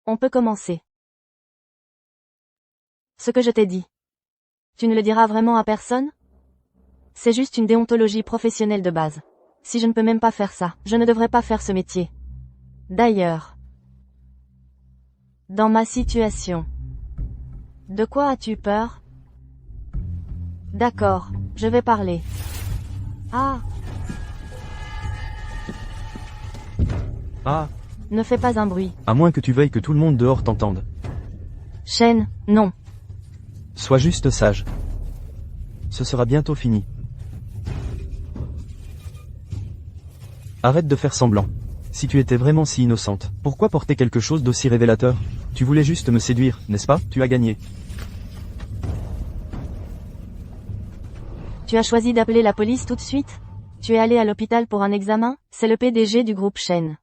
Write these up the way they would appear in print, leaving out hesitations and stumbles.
On peut commencer. Ce que je t'ai dit. Tu ne le diras vraiment à personne? C'est juste une déontologie professionnelle de base. Si je ne peux même pas faire ça, je ne devrais pas faire ce métier. D'ailleurs, dans ma situation, de quoi as-tu peur? D'accord, je vais parler. Ah, Ah, ne fais pas un bruit. à moins que tu veuilles que tout le monde dehors t'entende. Shen, non. Sois juste sage. Ce sera bientôt fini. Arrête de faire semblant. Si tu étais vraiment si innocente, pourquoi porter quelque chose d'aussi révélateur? Tu voulais juste me séduire, n'est-ce pas? Tu as gagné. Tu as choisi d'appeler la police tout de suite? Tu es allé à l'hôpital pour un examen? C'est le PDG du groupe Shen.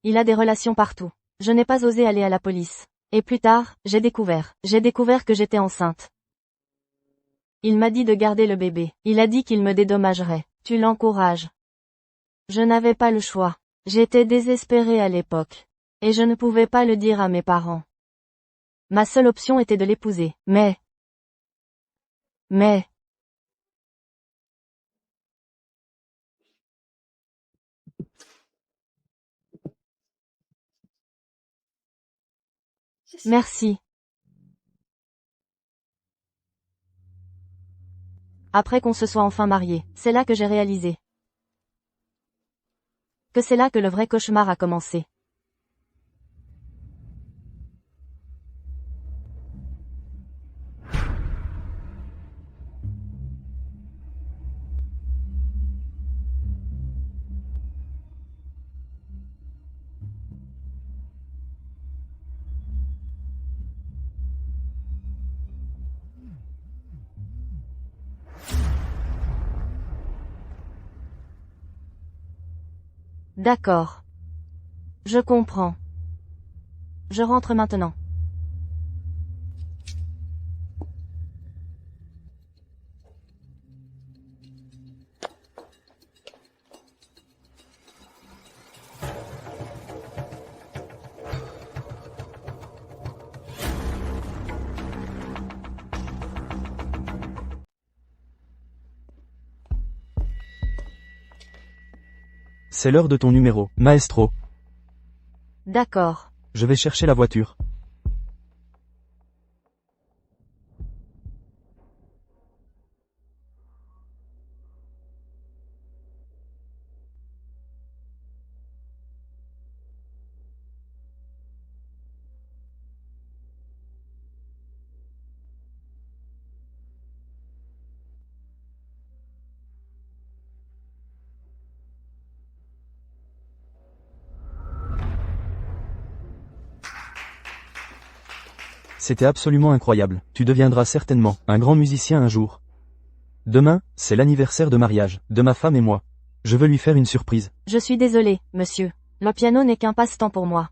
Il a des relations partout. Je n'ai pas osé aller à la police. Et plus tard, j'ai découvert que j'étais enceinte. Il m'a dit de garder le bébé. Il a dit qu'il me dédommagerait. Tu l'encourages. Je n'avais pas le choix. J'étais désespérée à l'époque. Et je ne pouvais pas le dire à mes parents. Ma seule option était de l'épouser. Mais... Merci. Après qu'on se soit enfin mariés, c'est là que j'ai réalisé. Que c'est là que le vrai cauchemar a commencé. D'accord. Je comprends. Je rentre maintenant. C'est l'heure de ton numéro, maestro. D'accord. Je vais chercher la voiture. C'était absolument incroyable. Tu deviendras certainement un grand musicien un jour. Demain, c'est l'anniversaire de mariage, de ma femme et moi. Je veux lui faire une surprise. Je suis désolée, monsieur. Le piano n'est qu'un passe-temps pour moi.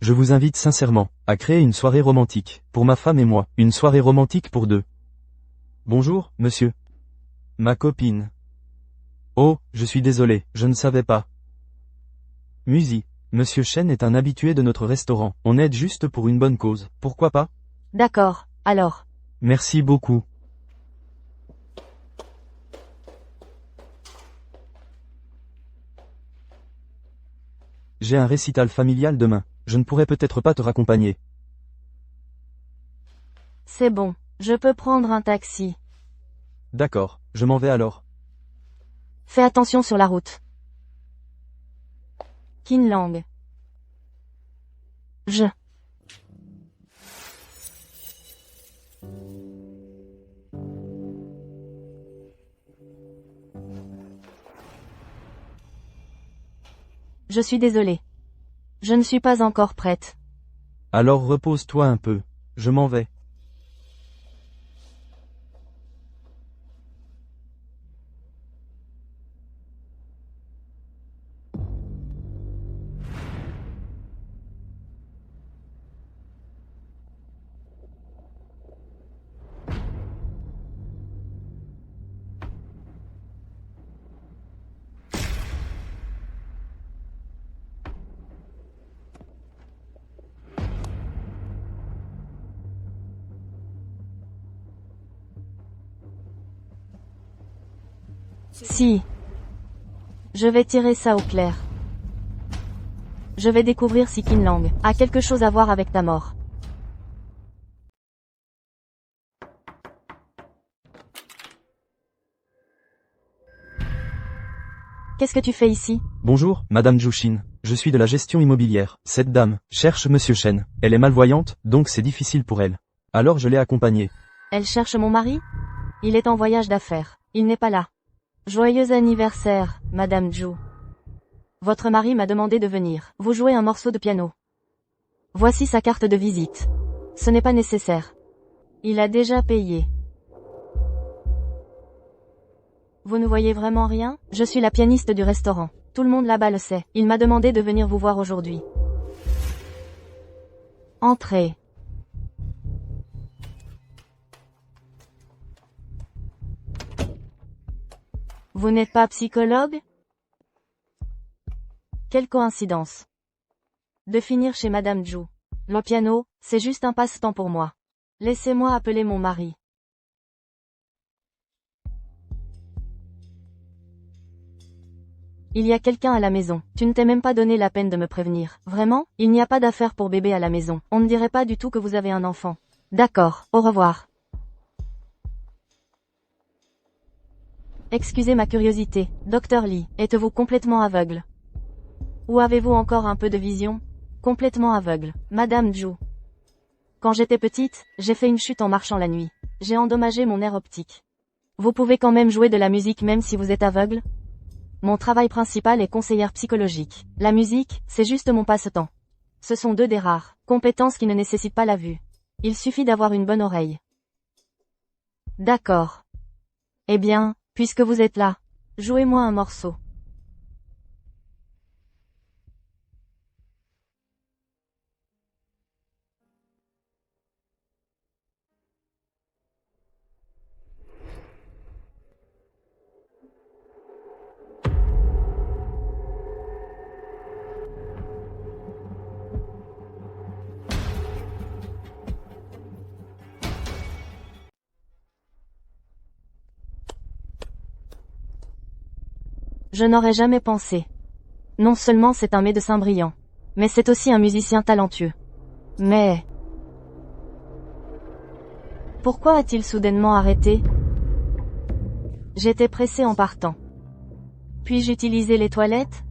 Je vous invite sincèrement à créer une soirée romantique, pour ma femme et moi, une soirée romantique pour deux. Bonjour, monsieur. Ma copine. Oh, je suis désolé, je ne savais pas. Musi, monsieur Shen est un habitué de notre restaurant, on aide juste pour une bonne cause, pourquoi pas? D'accord, alors. Merci beaucoup. J'ai un récital familial demain, je ne pourrai peut-être pas te raccompagner. C'est bon. Je peux prendre un taxi. D'accord, je m'en vais alors. Fais attention sur la route. Qin Lang. Je suis désolée. Je ne suis pas encore prête. Alors repose-toi un peu, je m'en vais. Si. Je vais tirer ça au clair. Je vais découvrir si Qin Lang a quelque chose à voir avec ta mort. Qu'est-ce que tu fais ici? Bonjour, Madame Jushin. Je suis de la gestion immobilière. Cette dame cherche Monsieur Shen. Elle est malvoyante, donc c'est difficile pour elle. Alors je l'ai accompagnée. Elle cherche mon mari? Il est en voyage d'affaires. Il n'est pas là. Joyeux anniversaire, Madame Zhu. Votre mari m'a demandé de venir. Vous jouez un morceau de piano. Voici sa carte de visite. Ce n'est pas nécessaire. Il a déjà payé. Vous ne voyez vraiment rien? Je suis la pianiste du restaurant. Tout le monde là-bas le sait. Il m'a demandé de venir vous voir aujourd'hui. Entrez. Vous n'êtes pas psychologue? Quelle coïncidence. De finir chez Madame Zhu. Le piano, c'est juste un passe-temps pour moi. Laissez-moi appeler mon mari. Il y a quelqu'un à la maison. Tu ne t'es même pas donné la peine de me prévenir. Vraiment? Il n'y a pas d'affaire pour bébé à la maison. On ne dirait pas du tout que vous avez un enfant. D'accord, au revoir. Excusez ma curiosité, Dr Lee, êtes-vous complètement aveugle? Ou avez-vous encore un peu de vision? Complètement aveugle. Madame Zhu. Quand j'étais petite, j'ai fait une chute en marchant la nuit. J'ai endommagé mon nerf optique. Vous pouvez quand même jouer de la musique même si vous êtes aveugle? Mon travail principal est conseillère psychologique. La musique, c'est juste mon passe-temps. Ce sont deux des rares compétences qui ne nécessitent pas la vue. Il suffit d'avoir une bonne oreille. D'accord. Eh bien, puisque vous êtes là, jouez-moi un morceau. Je n'aurais jamais pensé. Non seulement c'est un médecin brillant, mais c'est aussi un musicien talentueux. Mais... pourquoi a-t-il soudainement arrêté? J'étais pressé en partant. Puis-je utiliser les toilettes?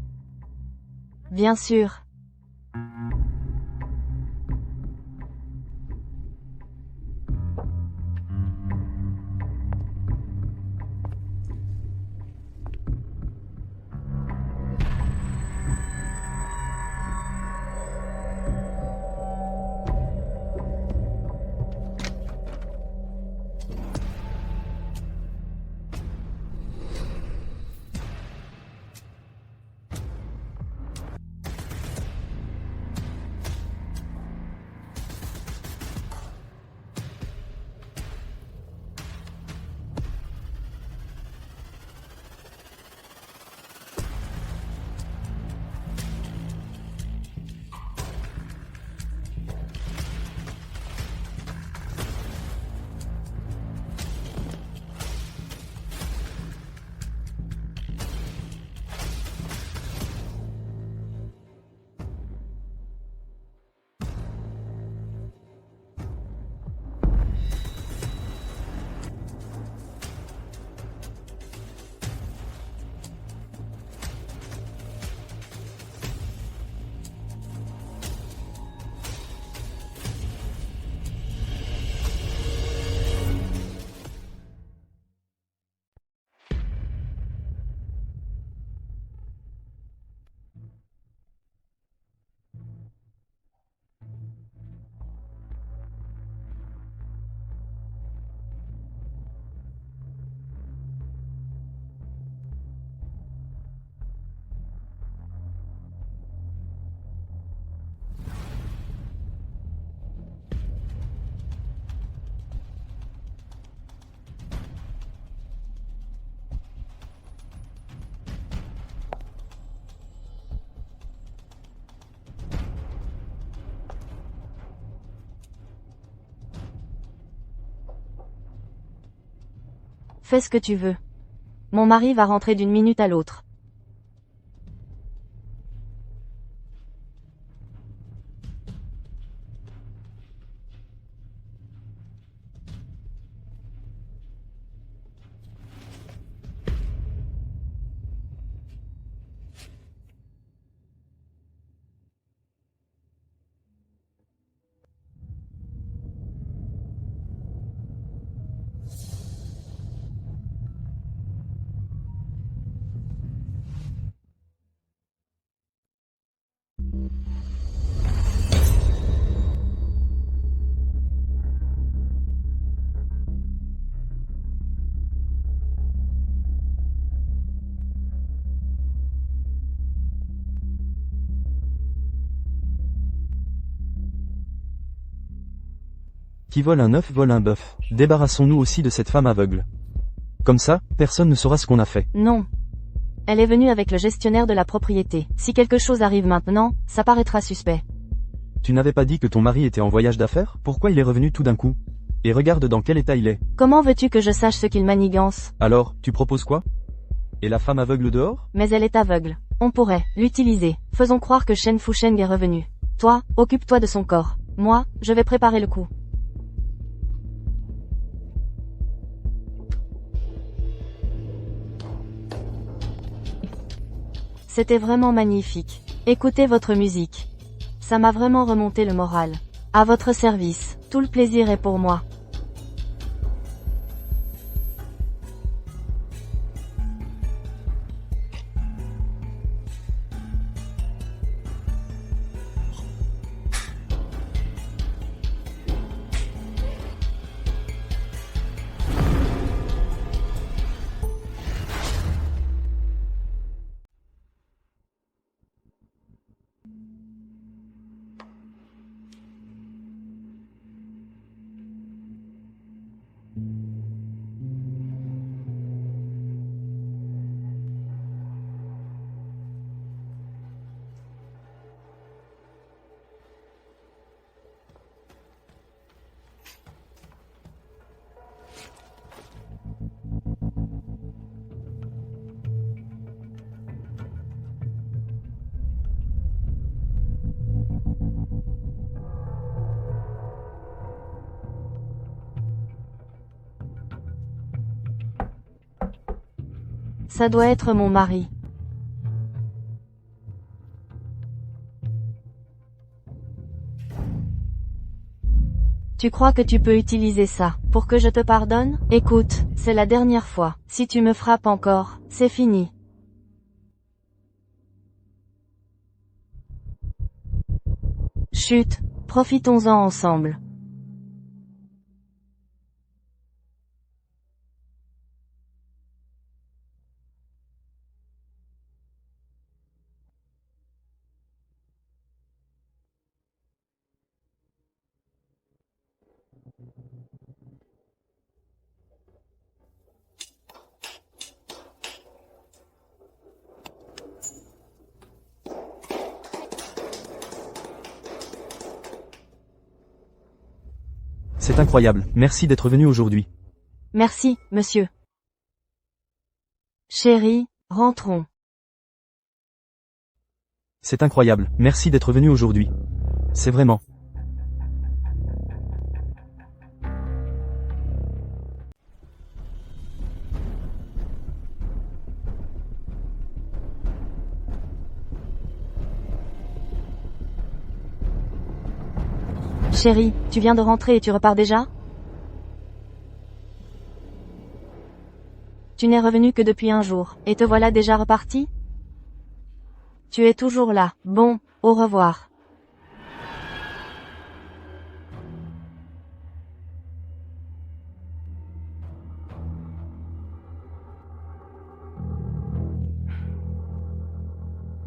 Bien sûr. Fais ce que tu veux. Mon mari va rentrer d'une minute à l'autre. Qui vole un œuf vole un bœuf. Débarrassons-nous aussi de cette femme aveugle. Comme ça, personne ne saura ce qu'on a fait. Non. Elle est venue avec le gestionnaire de la propriété. Si quelque chose arrive maintenant, ça paraîtra suspect. Tu n'avais pas dit que ton mari était en voyage d'affaires? Pourquoi il est revenu tout d'un coup? Et regarde dans quel état il est. Comment veux-tu que je sache ce qu'il manigance? Alors, tu proposes quoi? Et la femme aveugle dehors? Mais elle est aveugle. On pourrait l'utiliser. Faisons croire que Shen Fusheng est revenu. Toi, occupe-toi de son corps. Moi, je vais préparer le coup. C'était vraiment magnifique. Écoutez votre musique. Ça m'a vraiment remonté le moral. À votre service. Tout le plaisir est pour moi. Ça doit être mon mari. Tu crois que tu peux utiliser ça pour que je te pardonne? Écoute, c'est la dernière fois. Si tu me frappes encore, c'est fini. Chut, profitons-en ensemble. C'est incroyable, merci d'être venu aujourd'hui. Merci, monsieur. Chérie, rentrons. C'est incroyable, merci d'être venu aujourd'hui. C'est vraiment. Chérie, tu viens de rentrer et tu repars déjà? Tu n'es revenu que depuis un jour, et te voilà déjà reparti? Tu es toujours là. Bon, au revoir.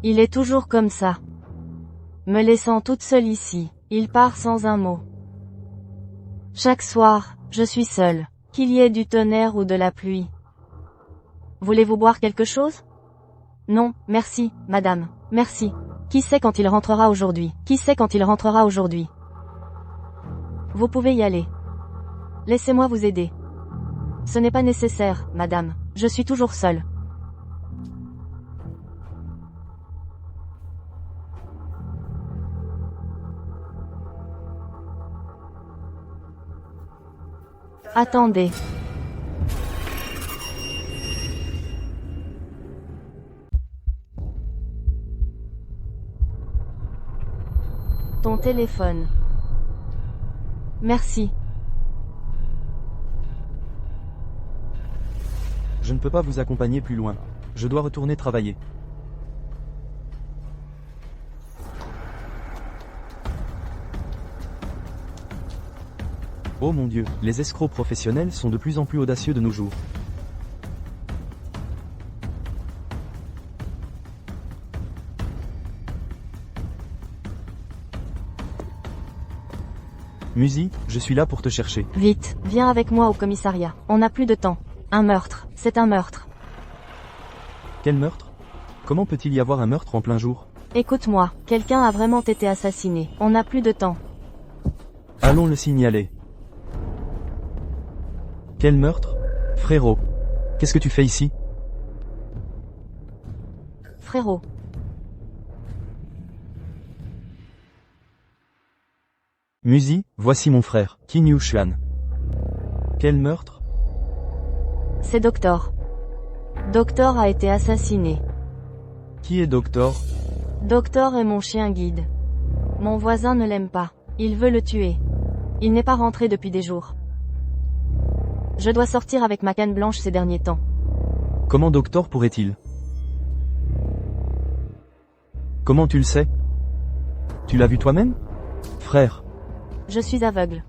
Il est toujours comme ça. Me laissant toute seule ici. Il part sans un mot. Chaque soir, je suis seule. Qu'il y ait du tonnerre ou de la pluie. Voulez-vous boire quelque chose? Non, merci, madame. Merci. Qui sait quand il rentrera aujourd'hui? Qui sait quand il rentrera aujourd'hui? Vous pouvez y aller. Laissez-moi vous aider. Ce n'est pas nécessaire, madame. Je suis toujours seule. Attendez. Ton téléphone. Merci. Je ne peux pas vous accompagner plus loin. Je dois retourner travailler. Oh mon Dieu, les escrocs professionnels sont de plus en plus audacieux de nos jours. Musi, je suis là pour te chercher. Vite, viens avec moi au commissariat. On n'a plus de temps. Un meurtre, c'est un meurtre. Quel meurtre? Comment peut-il y avoir un meurtre en plein jour? Écoute-moi, quelqu'un a vraiment été assassiné. On n'a plus de temps. Allons le signaler. Quel meurtre? Frérot. Qu'est-ce que tu fais ici? Frérot. Musi, voici mon frère, Qin Yushuan. Quel meurtre? C'est Doctor. Doctor a été assassiné. Qui est Doctor? Doctor est mon chien guide. Mon voisin ne l'aime pas. Il veut le tuer. Il n'est pas rentré depuis des jours. Je dois sortir avec ma canne blanche ces derniers temps. Comment Doctor pourrait-il? Comment tu le sais? Tu l'as vu toi-même? Frère. Je suis aveugle.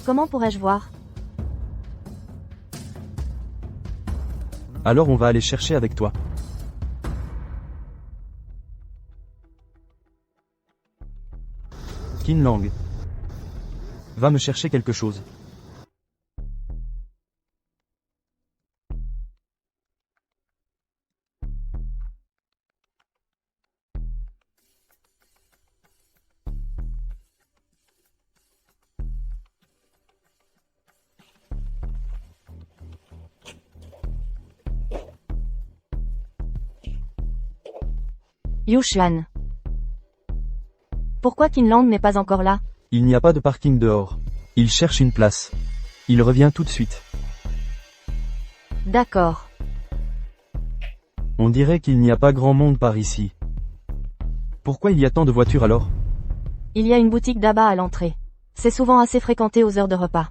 Comment pourrais-je voir? Alors on va aller chercher avec toi. Qin Lang. Va me chercher quelque chose. Yushuan. Pourquoi Kinland n'est pas encore là? Il n'y a pas de parking dehors. Il cherche une place. Il revient tout de suite. D'accord. On dirait qu'il n'y a pas grand monde par ici. Pourquoi il y a tant de voitures alors? Il y a une boutique d'abat à l'entrée. C'est souvent assez fréquenté aux heures de repas.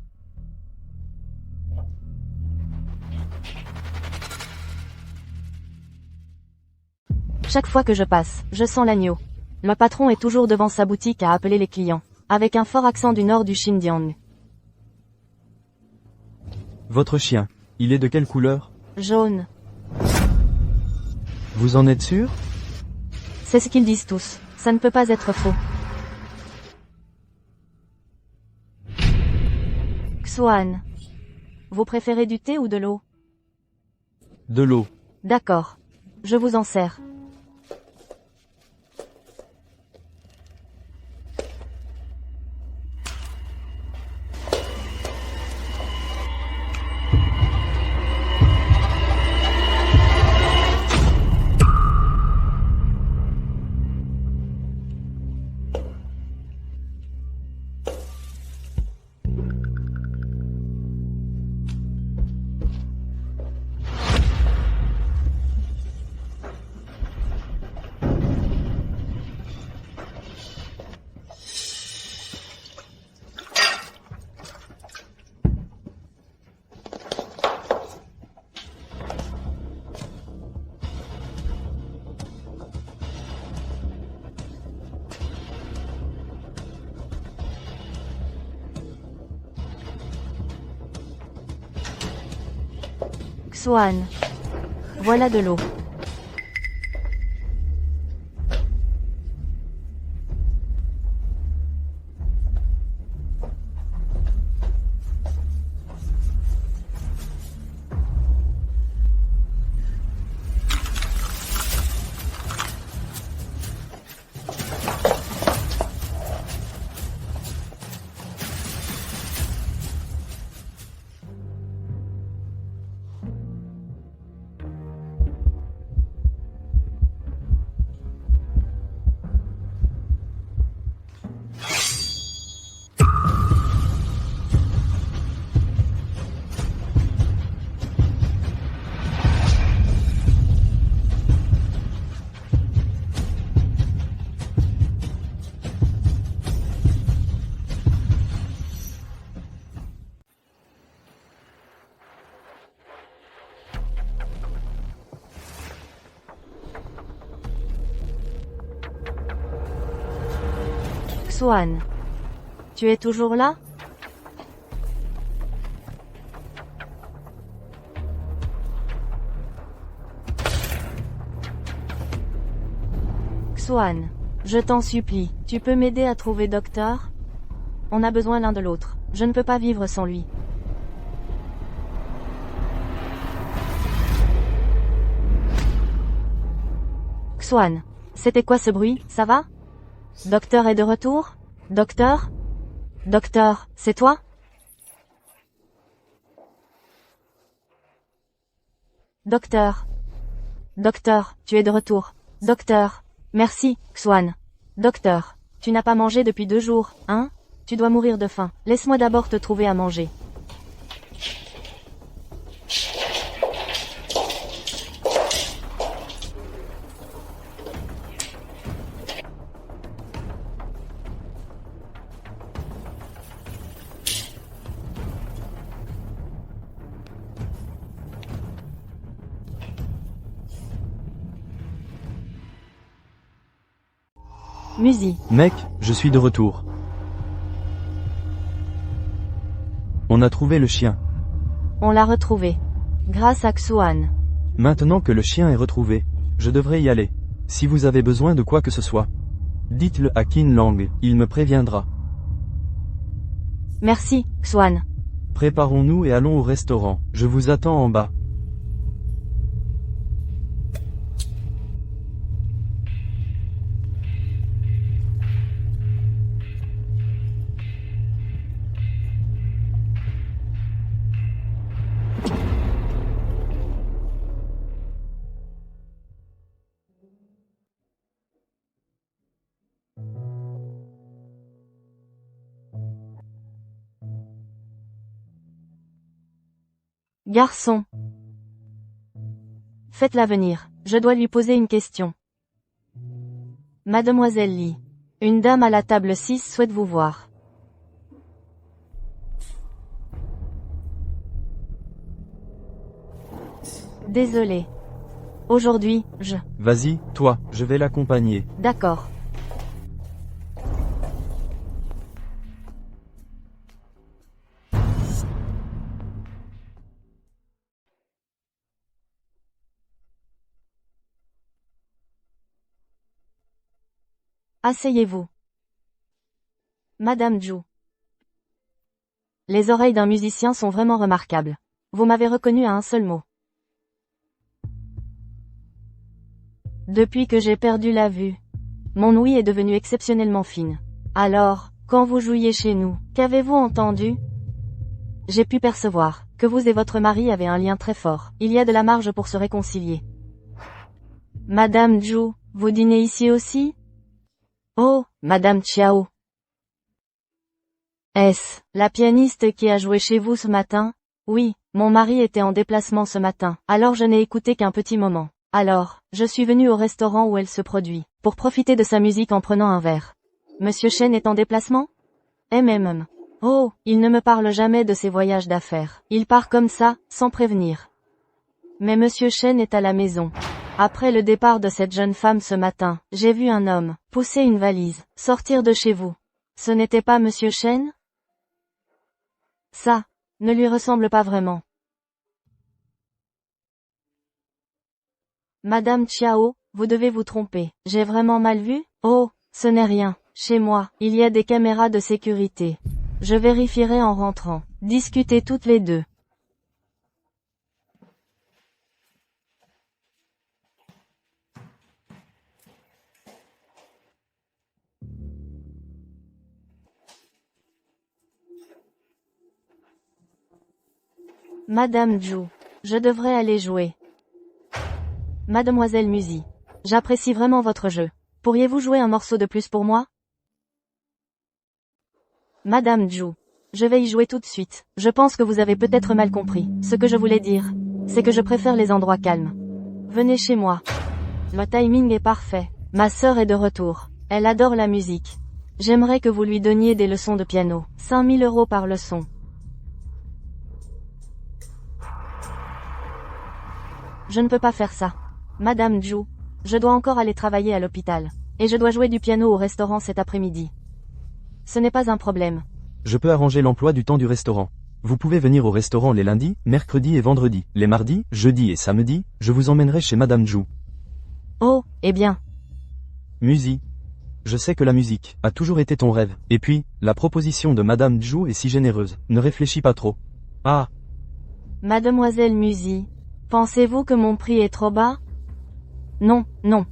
Chaque fois que je passe, je sens l'agneau. Le patron est toujours devant sa boutique à appeler les clients, avec un fort accent du nord du Xinjiang. Votre chien, il est de quelle couleur? Jaune. Vous en êtes sûr? C'est ce qu'ils disent tous. Ça ne peut pas être faux. Xuan. Vous préférez du thé ou de l'eau? De l'eau. D'accord. Je vous en sers. Xuan. Voilà de l'eau. Xuan. Tu es toujours là? Xuan. Je t'en supplie, tu peux m'aider à trouver Docteur? On a besoin l'un de l'autre. Je ne peux pas vivre sans lui. Xuan. C'était quoi ce bruit, ça va? Docteur est de retour? Docteur? Docteur, c'est toi? Docteur. Docteur, tu es de retour. Docteur. Merci, Xuan. Docteur. Tu n'as pas mangé depuis 2 jours, hein? Tu dois mourir de faim. Laisse-moi d'abord te trouver à manger. Musi. Mec, je suis de retour. On a trouvé le chien. On l'a retrouvé. Grâce à Xuan. Maintenant que le chien est retrouvé, je devrais y aller. Si vous avez besoin de quoi que ce soit, dites-le à Qin Lang, il me préviendra. Merci, Xuan. Préparons-nous et allons au restaurant. Je vous attends en bas. Garçon. Faites-la venir. Je dois lui poser une question. Mademoiselle Lee. Une dame à la table 6 souhaite vous voir. Désolé. Aujourd'hui, Vas-y, toi, je vais l'accompagner. D'accord. Asseyez-vous. Madame Zhu. Les oreilles d'un musicien sont vraiment remarquables. Vous m'avez reconnu à un seul mot. Depuis que j'ai perdu la vue, mon ouïe est devenue exceptionnellement fine. Alors, quand vous jouiez chez nous, qu'avez-vous entendu? J'ai pu percevoir que vous et votre mari avez un lien très fort. Il y a de la marge pour se réconcilier. Madame Zhu, vous dînez ici aussi? Oh, Madame Chiao. Est-ce la pianiste qui a joué chez vous ce matin? Oui, mon mari était en déplacement ce matin, alors je n'ai écouté qu'un petit moment. Alors, je suis venue au restaurant où elle se produit, pour profiter de sa musique en prenant un verre. Monsieur Chen est en déplacement? Oh, il ne me parle jamais de ses voyages d'affaires. Il part comme ça, sans prévenir. Mais Monsieur Chen est à la maison. Après le départ de cette jeune femme ce matin, j'ai vu un homme pousser une valise, sortir de chez vous. Ce n'était pas Monsieur Chen? Ça ne lui ressemble pas vraiment. Madame Chiao, vous devez vous tromper. J'ai vraiment mal vu? Oh, ce n'est rien. Chez moi, il y a des caméras de sécurité. Je vérifierai en rentrant. Discutez toutes les deux. Madame Zhu, je devrais aller jouer. Mademoiselle Musi, j'apprécie vraiment votre jeu. Pourriez-vous jouer un morceau de plus pour moi? Madame Zhu, je vais y jouer tout de suite. Je pense que vous avez peut-être mal compris. Ce que je voulais dire, c'est que je préfère les endroits calmes. Venez chez moi. Le timing est parfait. Ma sœur est de retour. Elle adore la musique. J'aimerais que vous lui donniez des leçons de piano. 5 000 € par leçon. Je ne peux pas faire ça. Madame Zhu, je dois encore aller travailler à l'hôpital. Et je dois jouer du piano au restaurant cet après-midi. Ce n'est pas un problème. Je peux arranger l'emploi du temps du restaurant. Vous pouvez venir au restaurant les lundis, mercredis et vendredis. Les mardis, jeudis et samedis, je vous emmènerai chez Madame Zhou. Oh, eh bien. Musique. Je sais que la musique a toujours été ton rêve. Et puis, la proposition de Madame Zhou est si généreuse. Ne réfléchis pas trop. Ah, Mademoiselle Musy, pensez-vous que mon prix est trop bas? Non, non.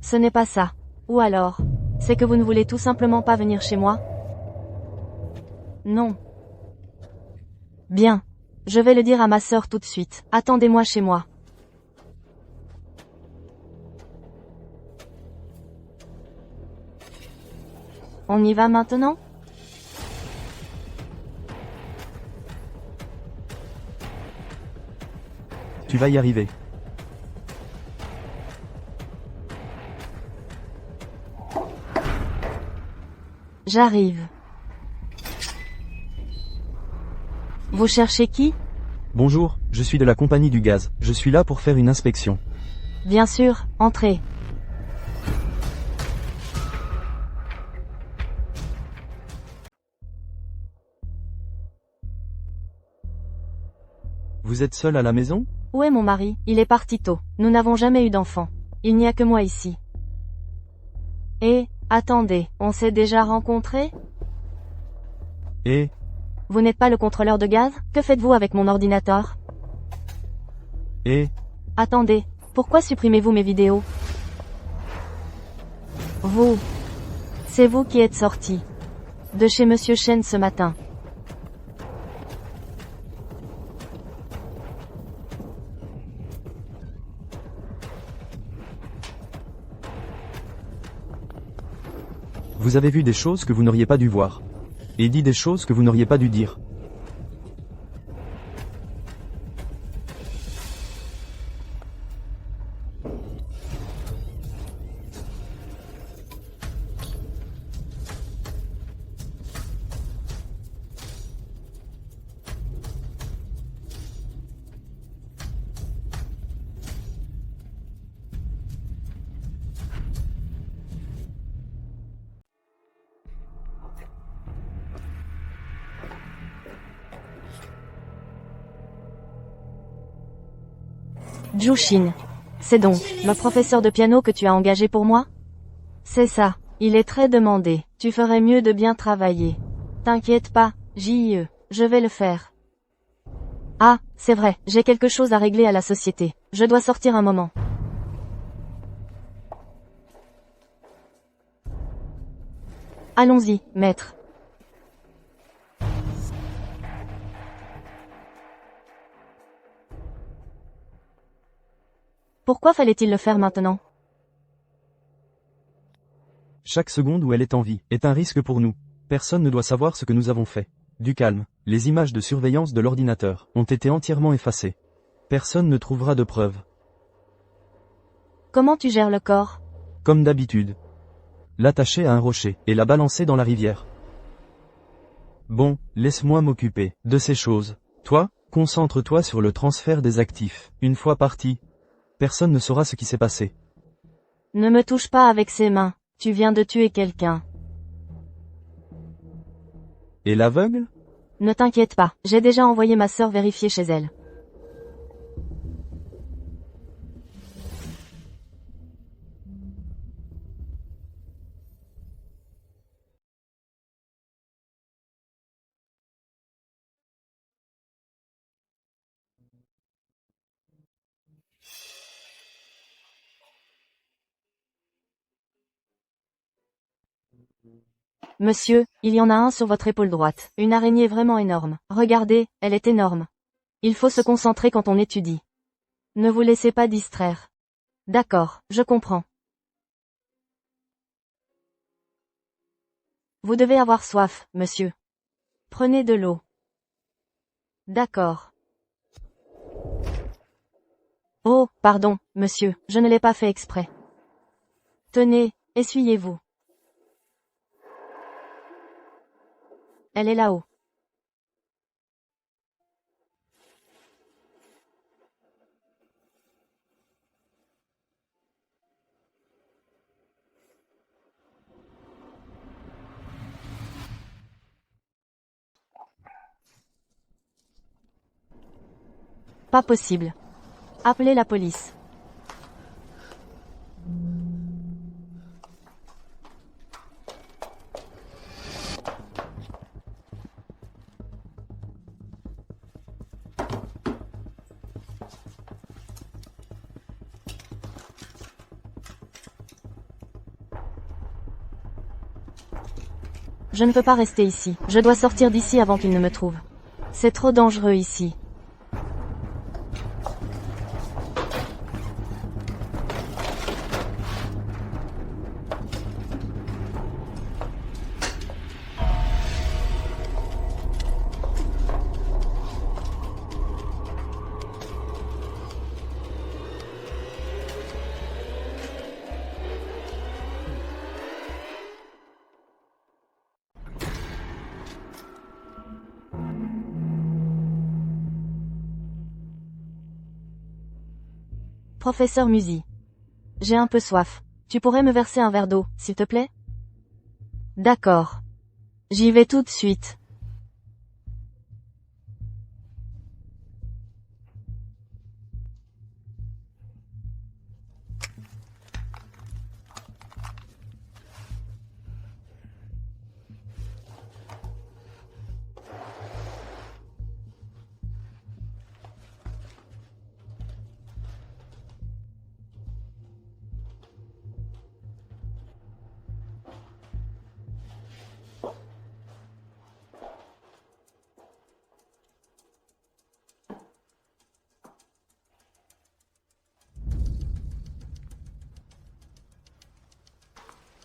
Ce n'est pas ça. Ou alors, c'est que vous ne voulez tout simplement pas venir chez moi? Non. Bien. Je vais le dire à ma sœur tout de suite. Attendez-moi chez moi. On y va maintenant? tu vas y arriver. J'arrive. Vous cherchez qui? Bonjour, je suis de la compagnie du gaz. Je suis là pour faire une inspection. Bien sûr, entrez. Vous êtes seul à la maison? Où est mon mari? Il est parti tôt. Nous n'avons jamais eu d'enfant. Il n'y a que moi ici. Et, attendez, on s'est déjà rencontrés? Et, Vous n'êtes pas le contrôleur de gaz? Que faites-vous avec mon ordinateur? et, Attendez, pourquoi supprimez-vous mes vidéos? Vous. C'est vous qui êtes sorti de chez Monsieur Chen ce matin. vous avez vu des choses que vous n'auriez pas dû voir. Et dit des choses que vous n'auriez pas dû dire. Jushin. C'est donc le professeur de piano que tu as engagé pour moi? C'est ça. Il est très demandé. Tu ferais mieux de bien travailler. T'inquiète pas, JIE. Je vais le faire. Ah, c'est vrai, j'ai quelque chose à régler à la société. Je dois sortir un moment. Allons-y, maître. Pourquoi fallait-il le faire maintenant? Chaque seconde où elle est en vie est un risque pour nous. Personne ne doit savoir ce que nous avons fait. Du calme. Les images de surveillance de l'ordinateur ont été entièrement effacées. Personne ne trouvera de preuves. Comment tu gères le corps? Comme d'habitude. L'attacher à un rocher et la balancer dans la rivière. Bon, laisse-moi m'occuper de ces choses. Toi, concentre-toi sur le transfert des actifs. Une fois parti, personne ne saura ce qui s'est passé. Ne me touche pas avec ses mains. Tu viens de tuer quelqu'un. Et l'aveugle? Ne t'inquiète pas, j'ai déjà envoyé ma sœur vérifier chez elle. Monsieur, il y en a un sur votre épaule droite. Une araignée vraiment énorme. Regardez, elle est énorme. Il faut se concentrer quand on étudie. Ne vous laissez pas distraire. D'accord, je comprends. Vous devez avoir soif, monsieur. Prenez de l'eau. D'accord. Oh, pardon, monsieur, je ne l'ai pas fait exprès. Tenez, essuyez-vous. Elle est là-haut. Pas possible. Appelez la police. Je ne peux pas rester ici. Je dois sortir d'ici avant qu'il ne me trouve. C'est trop dangereux ici. Professeur Musi. J'ai un peu soif. Tu pourrais me verser un verre d'eau, s'il te plaît? D'accord. J'y vais tout de suite.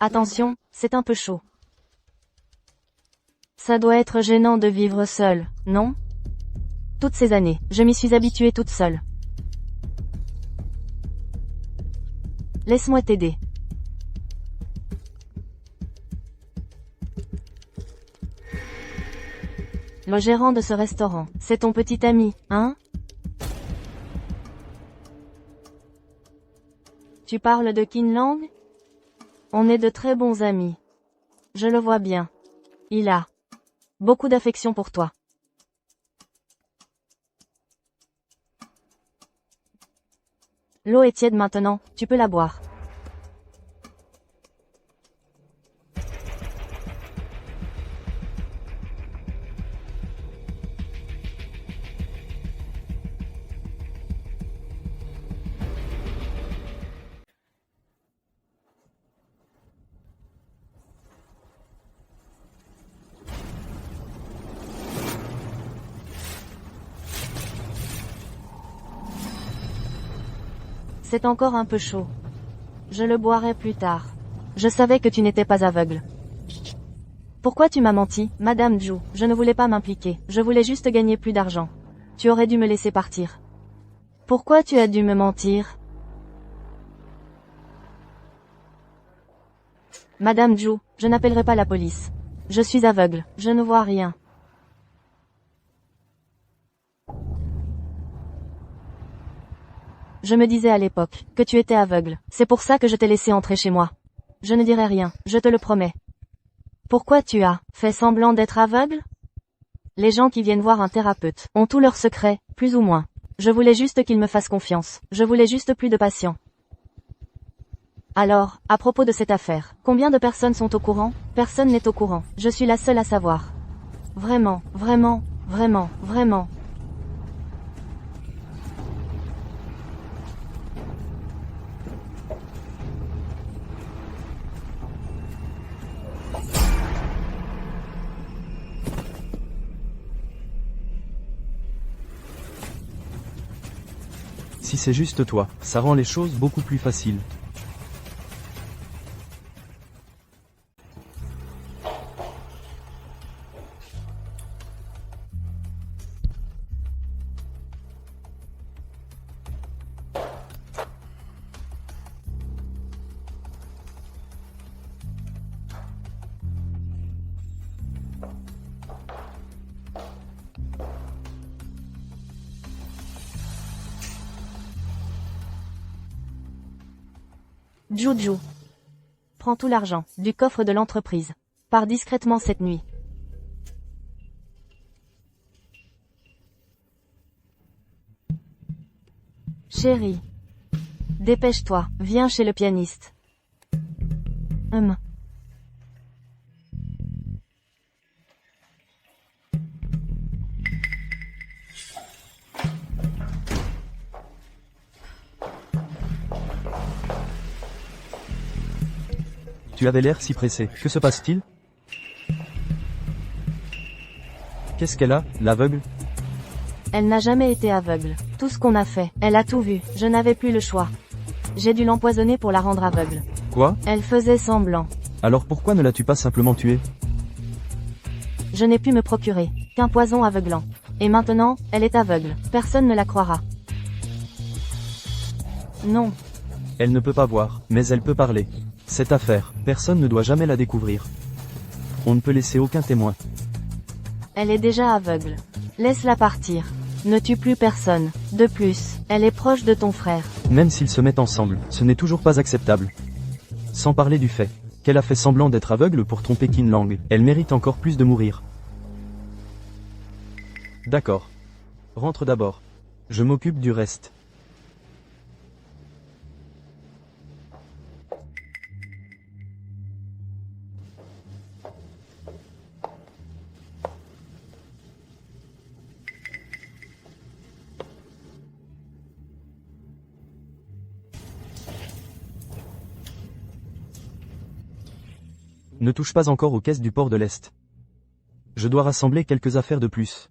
Attention, c'est un peu chaud. Ça doit être gênant de vivre seule, non? Toutes ces années, je m'y suis habituée toute seule. Laisse-moi t'aider. Le gérant de ce restaurant, c'est ton petit ami, hein? Tu parles de Qin Lang? On est de très bons amis. Je le vois bien. Il a beaucoup d'affection pour toi. L'eau est tiède maintenant, tu peux la boire. C'est encore un peu chaud. Je le boirai plus tard. Je savais que tu n'étais pas aveugle. Pourquoi tu m'as menti, Madame Zhu? Je ne voulais pas m'impliquer, je voulais juste gagner plus d'argent. Tu aurais dû me laisser partir. Pourquoi tu as dû me mentir? Madame Zhu, je n'appellerai pas la police. Je suis aveugle, je ne vois rien. Je me disais à l'époque que tu étais aveugle. C'est pour ça que je t'ai laissé entrer chez moi. Je ne dirai rien, je te le promets. Pourquoi tu as fait semblant d'être aveugle? Les gens qui viennent voir un thérapeute ont tous leurs secrets, plus ou moins. Je voulais juste qu'ils me fassent confiance. Je voulais juste plus de patients. Alors, à propos de cette affaire, combien de personnes sont au courant? Personne n'est au courant. Je suis la seule à savoir. Vraiment, vraiment, vraiment, vraiment. Si c'est juste toi, ça rend les choses beaucoup plus faciles. Zhu. Prends tout l'argent du coffre de l'entreprise. Pars discrètement cette nuit. Chérie. Dépêche-toi, viens chez le pianiste. Tu avais l'air si pressé. Que se passe-t-il? Qu'est-ce qu'elle a, l'aveugle? Elle n'a jamais été aveugle. Tout ce qu'on a fait, elle a tout vu. Je n'avais plus le choix. J'ai dû l'empoisonner pour la rendre aveugle. Quoi? Elle faisait semblant. Alors pourquoi ne l'as-tu pas simplement tuée? Je n'ai pu me procurer qu'un poison aveuglant. Et maintenant, elle est aveugle. Personne ne la croira. Non. Elle ne peut pas voir, mais elle peut parler. Cette affaire, personne ne doit jamais la découvrir. On ne peut laisser aucun témoin. Elle est déjà aveugle. Laisse-la partir. Ne tue plus personne. De plus, elle est proche de ton frère. Même s'ils se mettent ensemble, ce n'est toujours pas acceptable. Sans parler du fait qu'elle a fait semblant d'être aveugle pour tromper Qin Lang, elle mérite encore plus de mourir. D'accord. Rentre d'abord. Je m'occupe du reste. Ne touche pas encore aux caisses du port de l'Est. Je dois rassembler quelques affaires de plus.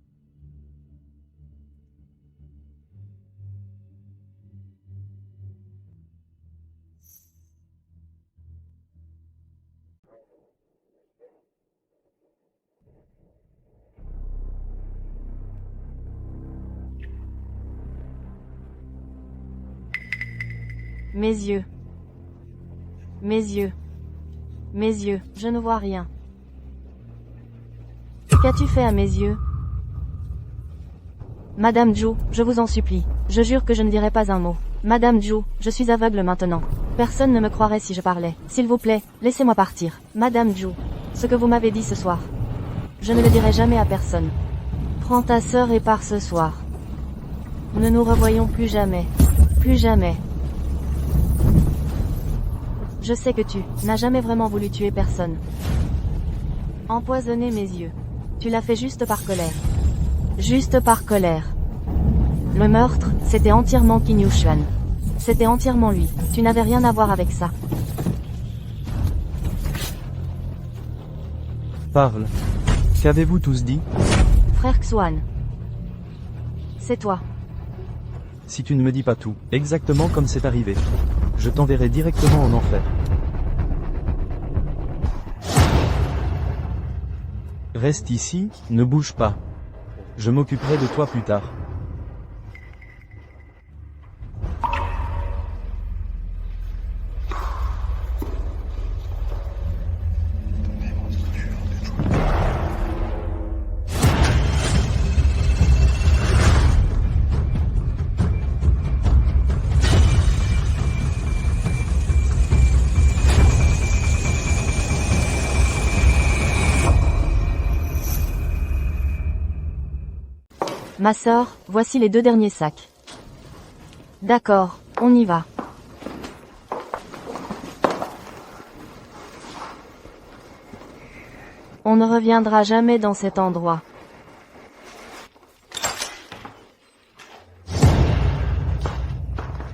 Mes yeux. Mes yeux. Mes yeux, je ne vois rien. Qu'as-tu fait à mes yeux? Madame Zhu, je vous en supplie. Je jure que je ne dirai pas un mot. Madame Zhu, je suis aveugle maintenant. Personne ne me croirait si je parlais. S'il vous plaît, laissez-moi partir. Madame Zhu, ce que vous m'avez dit ce soir, je ne le dirai jamais à personne. Prends ta sœur et pars ce soir. Ne nous revoyons plus jamais. Plus jamais. Je sais que tu n'as jamais vraiment voulu tuer personne. Empoisonner mes yeux. Tu l'as fait juste par colère. Juste par colère. Le meurtre, c'était entièrement Qin Yuxuan. C'était entièrement lui. Tu n'avais rien à voir avec ça. Parle. Qu'avez-vous tous dit? Frère Xuan. C'est toi. Si tu ne me dis pas tout, exactement comme c'est arrivé, je t'enverrai directement en enfer. Reste ici, ne bouge pas. Je m'occuperai de toi plus tard. Ma sœur, voici les 2 derniers sacs. D'accord, on y va. On ne reviendra jamais dans cet endroit.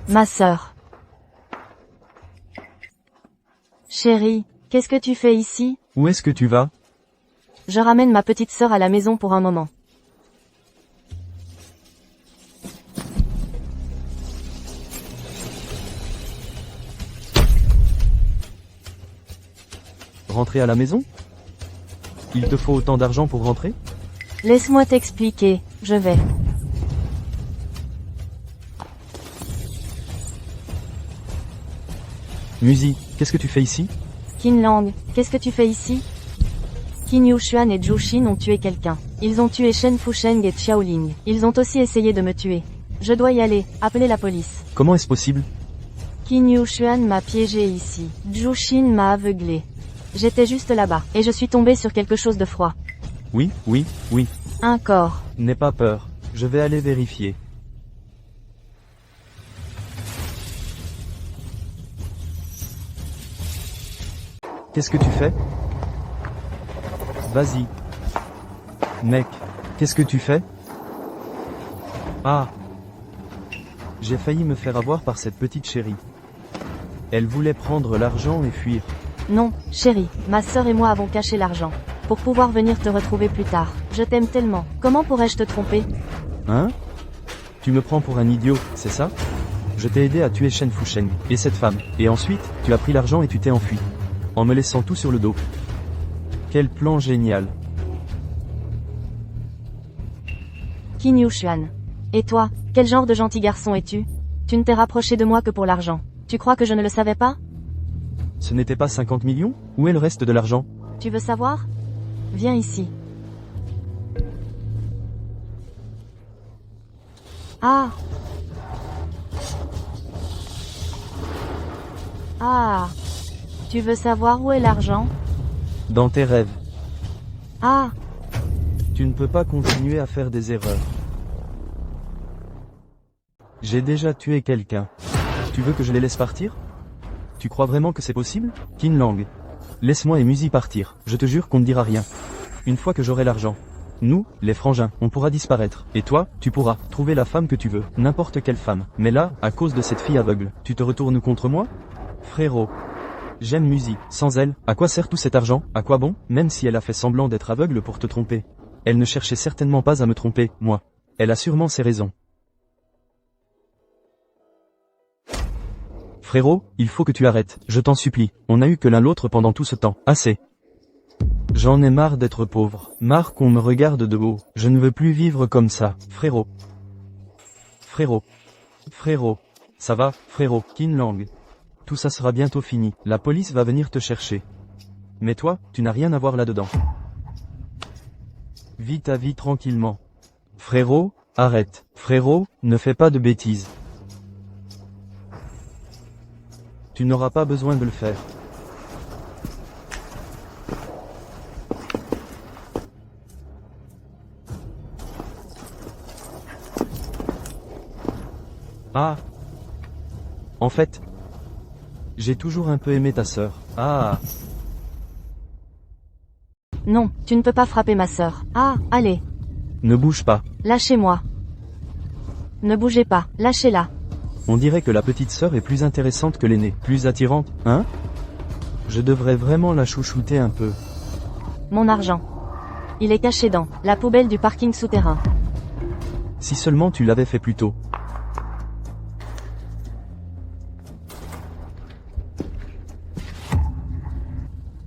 Ma sœur. Chérie, qu'est-ce que tu fais ici? Où est-ce que tu vas? Je ramène ma petite sœur à la maison pour un moment. Rentrer à la maison? Il te faut autant d'argent pour rentrer? Laisse-moi t'expliquer, je vais. Musi, qu'est-ce que tu fais ici? Qin Lang, qu'est-ce que tu fais ici? Qin Yuxuan et Zhu Xin ont tué quelqu'un. Ils ont tué Shen Fusheng et Xiaoling. Ils ont aussi essayé de me tuer. Je dois y aller, appelez la police. Comment est-ce possible? Qin Yuxuan m'a piégé ici. Zhu Xin m'a aveuglé. J'étais juste là-bas, et je suis tombé sur quelque chose de froid. Oui, oui, oui. Un corps. N'aie pas peur, je vais aller vérifier. Qu'est-ce que tu fais? Vas-y. Mec, qu'est-ce que tu fais? Ah. J'ai failli me faire avoir par cette petite chérie. Elle voulait prendre l'argent et fuir. Non, chérie, ma sœur et moi avons caché l'argent. Pour pouvoir venir te retrouver plus tard. Je t'aime tellement. Comment pourrais-je te tromper? Hein? Tu me prends pour un idiot, c'est ça? Je t'ai aidé à tuer Shen Fusheng, et cette femme. Et ensuite, tu as pris l'argent et tu t'es enfui. En me laissant tout sur le dos. Quel plan génial. Qin Yushuan. Et toi, quel genre de gentil garçon es-tu? Tu ne t'es rapproché de moi que pour l'argent. Tu crois que je ne le savais pas? Ce n'était pas 50 millions? Où est le reste de l'argent? Tu veux savoir? Viens ici. Ah! Ah! Tu veux savoir où est l'argent? Dans tes rêves. Ah! Tu ne peux pas continuer à faire des erreurs. J'ai déjà tué quelqu'un. Tu veux que je les laisse partir? Tu crois vraiment que c'est possible? Qin Lang. Laisse-moi et Musi partir, je te jure qu'on ne dira rien. Une fois que j'aurai l'argent. Nous, les frangins, on pourra disparaître. Et toi, tu pourras trouver la femme que tu veux, n'importe quelle femme. Mais là, à cause de cette fille aveugle, tu te retournes contre moi? Frérot. J'aime Musi, sans elle, à quoi sert tout cet argent? À quoi bon? Même si elle a fait semblant d'être aveugle pour te tromper. Elle ne cherchait certainement pas à me tromper, moi. Elle a sûrement ses raisons. Frérot, il faut que tu arrêtes, je t'en supplie. On n'a eu que l'un l'autre pendant tout ce temps. Assez. J'en ai marre d'être pauvre. Marre qu'on me regarde de haut. Je ne veux plus vivre comme ça. Frérot. Frérot. Frérot. Ça va, frérot, Qin Lang. Tout ça sera bientôt fini. La police va venir te chercher. Mais toi, tu n'as rien à voir là-dedans. Vis ta vie tranquillement. Frérot, arrête. Frérot, ne fais pas de bêtises. Tu n'auras pas besoin de le faire. Ah. En fait, j'ai toujours un peu aimé ta sœur. Ah. Non, tu ne peux pas frapper ma sœur. Ah, allez. Ne bouge pas. Lâchez-moi. Ne bougez pas, lâchez-la. On dirait que la petite sœur est plus intéressante que l'aînée. Plus attirante, hein? Je devrais vraiment la chouchouter un peu. Mon argent. Il est caché dans la poubelle du parking souterrain. Si seulement tu l'avais fait plus tôt.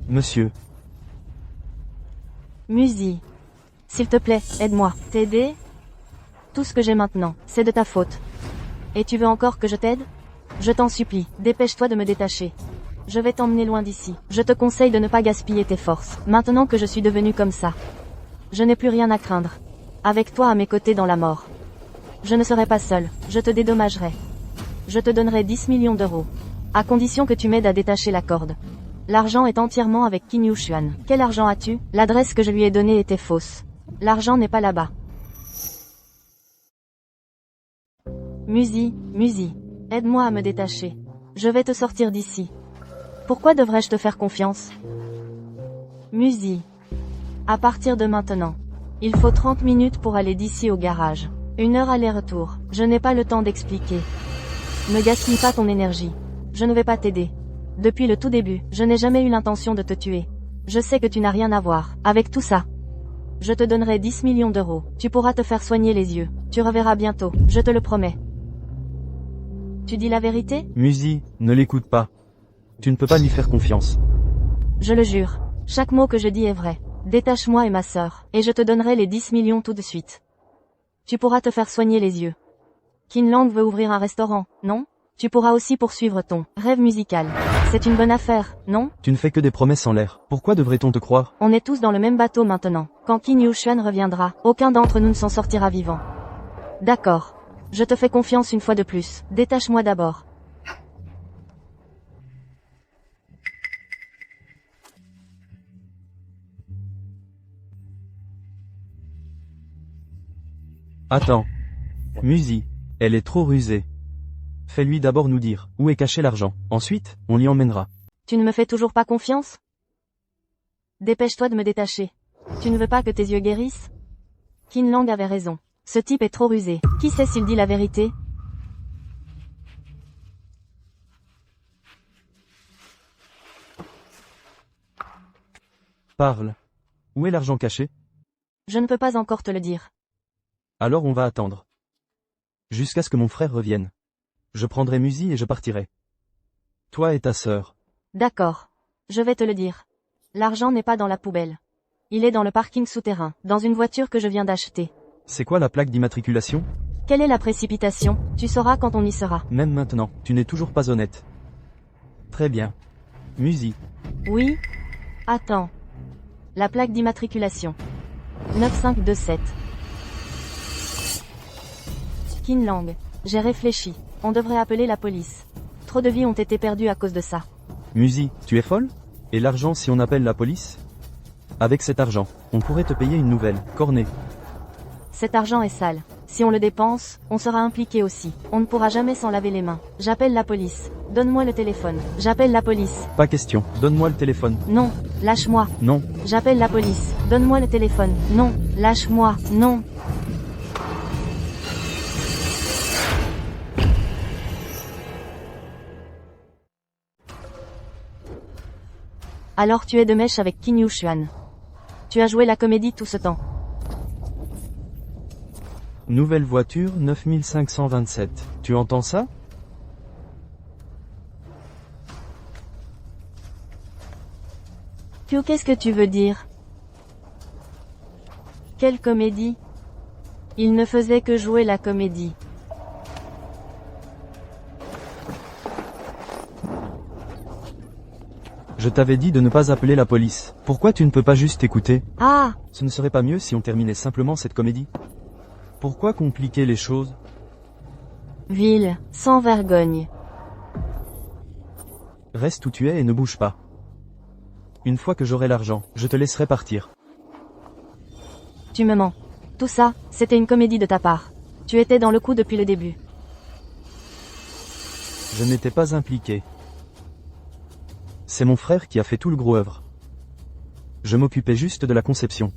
Monsieur. Musi. S'il te plaît, aide-moi. T'aider? Tout ce que j'ai maintenant, c'est de ta faute. Et tu veux encore que je t'aide? Je t'en supplie, dépêche-toi de me détacher. Je vais t'emmener loin d'ici. Je te conseille de ne pas gaspiller tes forces, maintenant que je suis devenue comme ça. Je n'ai plus rien à craindre. Avec toi à mes côtés dans la mort. Je ne serai pas seule, je te dédommagerai. Je te donnerai 10 millions d'euros. À condition que tu m'aides à détacher la corde. L'argent est entièrement avec Qin Yushuan. Quel argent as-tu? L'adresse que je lui ai donnée était fausse. L'argent n'est pas là-bas. Musi, aide-moi à me détacher. Je vais te sortir d'ici. Pourquoi devrais-je te faire confiance? Musi. À partir de maintenant. Il faut 30 minutes pour aller d'ici au garage. 1 heure aller-retour. Je n'ai pas le temps d'expliquer. Ne gaspille pas ton énergie. Je ne vais pas t'aider. Depuis le tout début, je n'ai jamais eu l'intention de te tuer. Je sais que tu n'as rien à voir avec tout ça. Je te donnerai 10 millions d'euros. Tu pourras te faire soigner les yeux. Tu reverras bientôt, je te le promets. Tu dis la vérité? Musi, ne l'écoute pas. Tu ne peux pas lui faire confiance. Je le jure. Chaque mot que je dis est vrai. Détache-moi et ma sœur, et je te donnerai les 10 millions tout de suite. Tu pourras te faire soigner les yeux. Qin Lang veut ouvrir un restaurant, non? Tu pourras aussi poursuivre ton rêve musical. C'est une bonne affaire, non? Tu ne fais que des promesses en l'air. Pourquoi devrait-on te croire? On est tous dans le même bateau maintenant. Quand Qin Yushuan reviendra, aucun d'entre nous ne s'en sortira vivant. D'accord. Je te fais confiance une fois de plus. Détache-moi d'abord. Attends. Musi. Elle est trop rusée. Fais-lui d'abord nous dire où est caché l'argent. Ensuite, on l'y emmènera. Tu ne me fais toujours pas confiance? Dépêche-toi de me détacher. Tu ne veux pas que tes yeux guérissent? Qin Lang avait raison. Ce type est trop rusé. Qui sait s'il dit la vérité? Parle. Où est l'argent caché? Je ne peux pas encore te le dire. Alors on va attendre. Jusqu'à ce que mon frère revienne. Je prendrai Musi et je partirai. Toi et ta sœur. D'accord. Je vais te le dire. L'argent n'est pas dans la poubelle. Il est dans le parking souterrain, dans une voiture que je viens d'acheter. C'est quoi la plaque d'immatriculation? Quelle est la précipitation? Tu sauras quand on y sera. Même maintenant, tu n'es toujours pas honnête. Très bien. Musi. Oui? Attends. La plaque d'immatriculation. 9527. Qin Lang. J'ai réfléchi. On devrait appeler la police. Trop de vies ont été perdues à cause de ça. Musi, tu es folle? Et l'argent si on appelle la police? Avec cet argent, on pourrait te payer une nouvelle, cornée. Cet argent est sale. Si on le dépense, on sera impliqué aussi. On ne pourra jamais s'en laver les mains. J'appelle la police. Donne-moi le téléphone. J'appelle la police. Pas question, donne-moi le téléphone. Non, lâche-moi. Non. J'appelle la police. Donne-moi le téléphone. Non, lâche-moi. Non. Alors tu es de mèche avec Qin Yushuan. Tu as joué la comédie tout ce temps. Nouvelle voiture 9527. Tu entends ça? Qu'est-ce que tu veux dire? Quelle comédie? Il ne faisait que jouer la comédie. Je t'avais dit de ne pas appeler la police. Pourquoi tu ne peux pas juste écouter? Ah! Ce ne serait pas mieux si on terminait simplement cette comédie? Pourquoi compliquer les choses? Ville, sans vergogne. Reste où tu es et ne bouge pas. Une fois que j'aurai l'argent, je te laisserai partir. Tu me mens. Tout ça, c'était une comédie de ta part. Tu étais dans le coup depuis le début. Je n'étais pas impliqué. C'est mon frère qui a fait tout le gros œuvre. Je m'occupais juste de la conception.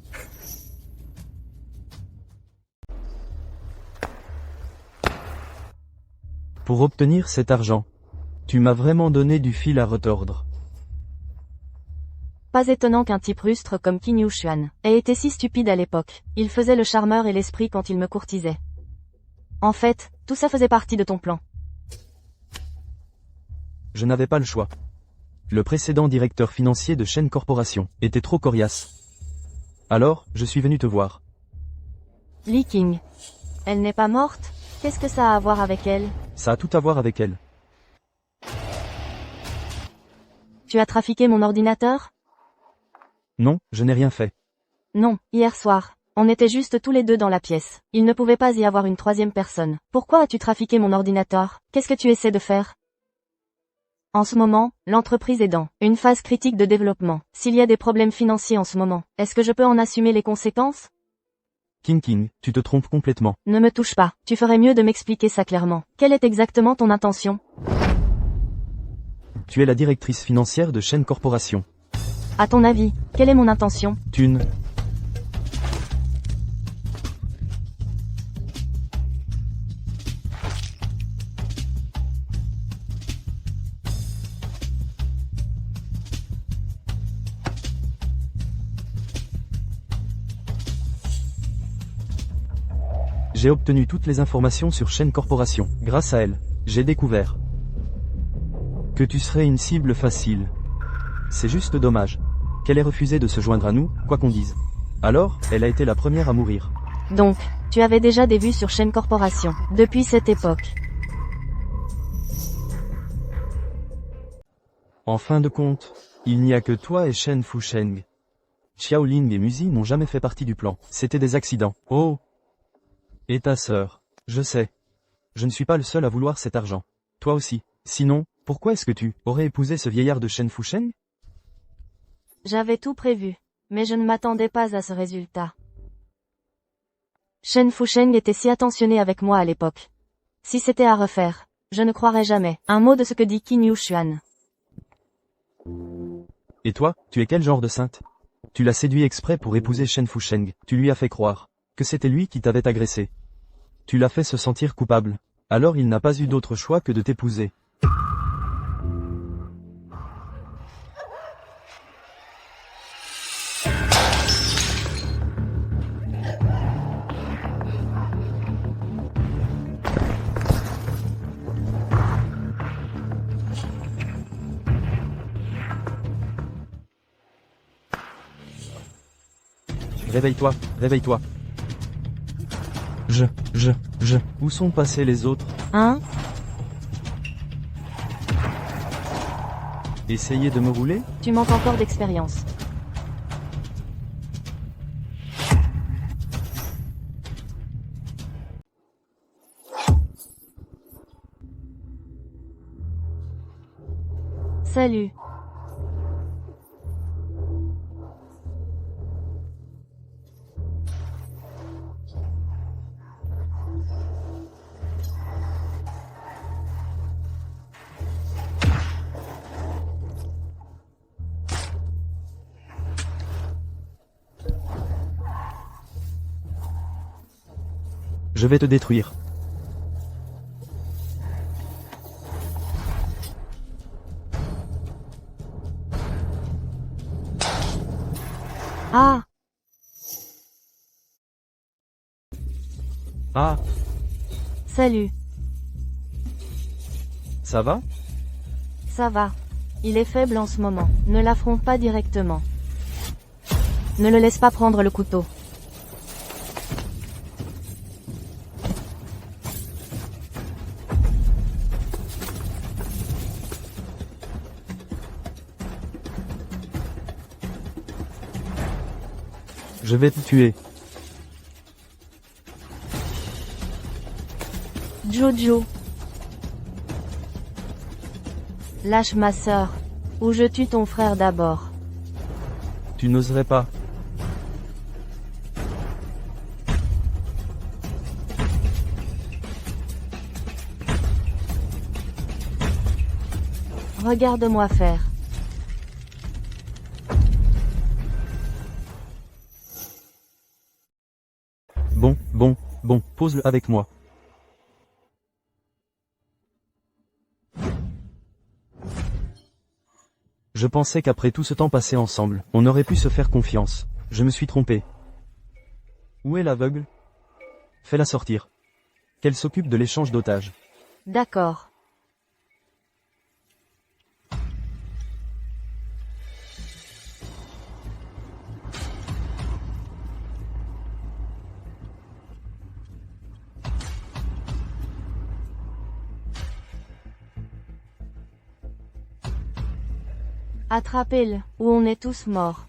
Pour obtenir cet argent, tu m'as vraiment donné du fil à retordre. Pas étonnant qu'un type rustre comme Qin Yushuan ait été si stupide à l'époque. Il faisait le charmeur et l'esprit quand il me courtisait. En fait, tout ça faisait partie de ton plan. Je n'avais pas le choix. Le précédent directeur financier de Shen Corporation était trop coriace. Alors, je suis venu te voir. Li King. Elle n'est pas morte? Qu'est-ce que ça a à voir avec elle? Ça a tout à voir avec elle. Tu as trafiqué mon ordinateur? Non, je n'ai rien fait. Non, hier soir. On était juste tous les deux dans la pièce. Il ne pouvait pas y avoir une troisième personne. Pourquoi as-tu trafiqué mon ordinateur? Qu'est-ce que tu essaies de faire? En ce moment, l'entreprise est dans une phase critique de développement. S'il y a des problèmes financiers en ce moment, est-ce que je peux en assumer les conséquences? King, tu te trompes complètement. Ne me touche pas. Tu ferais mieux de m'expliquer ça clairement. Quelle est exactement ton intention? Tu es la directrice financière de Shen Corporation. À ton avis, quelle est mon intention? Thune. J'ai obtenu toutes les informations sur Shen Corporation. Grâce à elle, j'ai découvert que tu serais une cible facile. C'est juste dommage qu'elle ait refusé de se joindre à nous, quoi qu'on dise. Alors, elle a été la première à mourir. Donc, tu avais déjà des vues sur Shen Corporation, depuis cette époque. En fin de compte, il n'y a que toi et Shen Fusheng. Xiaoling et Musi n'ont jamais fait partie du plan. C'était des accidents. Oh! Et ta sœur. Je sais. Je ne suis pas le seul à vouloir cet argent. Toi aussi. Sinon, pourquoi est-ce que tu aurais épousé ce vieillard de Shen Fusheng? J'avais tout prévu, mais je ne m'attendais pas à ce résultat. Shen Fusheng était si attentionné avec moi à l'époque. Si c'était à refaire, je ne croirais jamais un mot de ce que dit Qin Yushuan. Et toi, tu es quel genre de sainte? Tu l'as séduit exprès pour épouser Shen Fusheng. Tu lui as fait croire que c'était lui qui t'avait agressé. Tu l'as fait se sentir coupable. Alors il n'a pas eu d'autre choix que de t'épouser. Réveille-toi, réveille-toi. Où sont passés les autres? Hein? Essayez de me rouler? Tu manques encore d'expérience. Salut. Je vais te détruire. Ah! Ah, Salut. ça va? Ça va. Il est faible en ce moment. Ne l'affronte pas directement. Ne le laisse pas prendre le couteau. Je vais te tuer. Jojo. Lâche ma sœur. Ou je tue ton frère d'abord. Tu n'oserais pas. Regarde-moi faire. Bon, pose-le avec moi. Je pensais qu'après tout ce temps passé ensemble, on aurait pu se faire confiance. Je me suis trompé. Où est l'aveugle? Fais-la sortir. Qu'elle s'occupe de l'échange d'otages. D'accord. Attrapez-le, ou on est tous morts.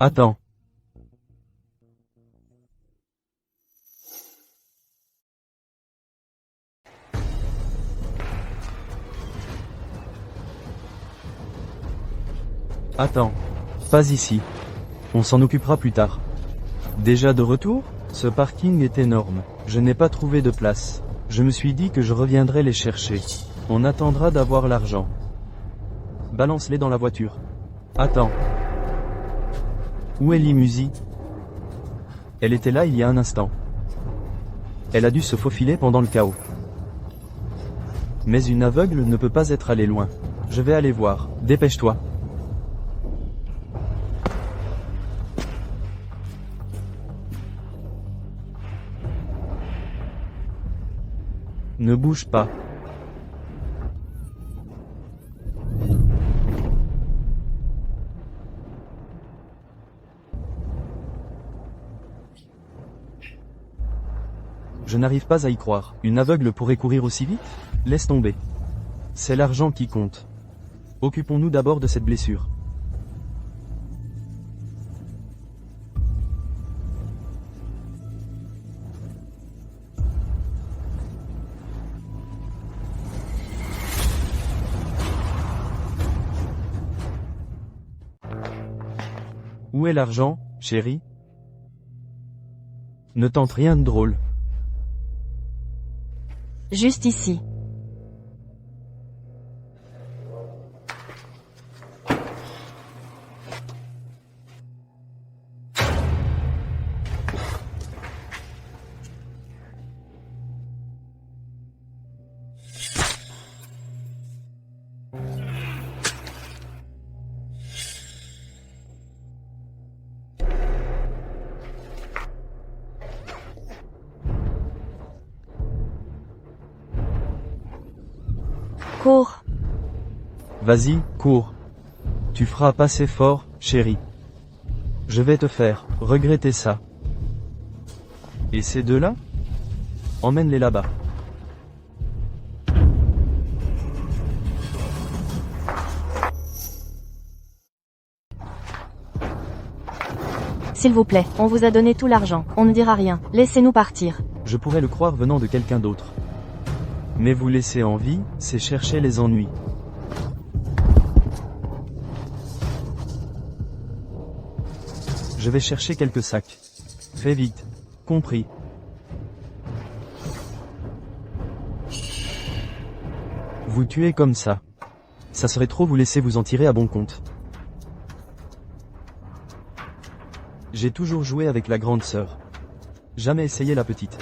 Attends. Attends. Pas ici. On s'en occupera plus tard. Déjà de retour? Ce parking est énorme. Je n'ai pas trouvé de place. Je me suis dit que je reviendrai les chercher. On attendra d'avoir l'argent. Balance-les dans la voiture. Attends. Où est Limusi? Elle était là il y a un instant. Elle a dû se faufiler pendant le chaos. Mais une aveugle ne peut pas être allée loin. Je vais aller voir. Dépêche-toi. Ne bouge pas. Je n'arrive pas à y croire. Une aveugle pourrait courir aussi vite? Laisse tomber. C'est l'argent qui compte. Occupons-nous d'abord de cette blessure. Où est l'argent, chérie? Ne tente rien de drôle. Juste ici. Cours. Vas-y, cours. Tu frappes assez fort, chérie. Je vais te faire regretter ça. Et ces deux-là? Emmène-les là-bas. S'il vous plaît, on vous a donné tout l'argent, on ne dira rien, laissez-nous partir. Je pourrais le croire venant de quelqu'un d'autre. Mais vous laisser en vie, c'est chercher les ennuis. Je vais chercher quelques sacs. Fais vite. Compris. Vous tuez comme ça. Ça serait trop vous laisser vous en tirer à bon compte. J'ai toujours joué avec la grande sœur. Jamais essayé la petite.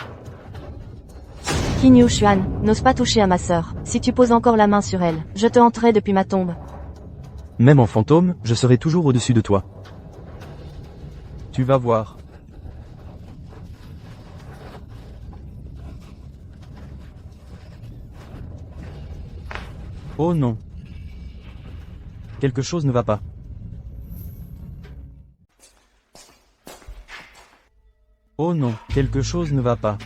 Qin Yushuan, n'ose pas toucher à ma sœur. Si tu poses encore la main sur elle, je te hanterai depuis ma tombe. Même en fantôme, je serai toujours au-dessus de toi. Tu vas voir. Oh non. Quelque chose ne va pas. Oh non, quelque chose ne va pas.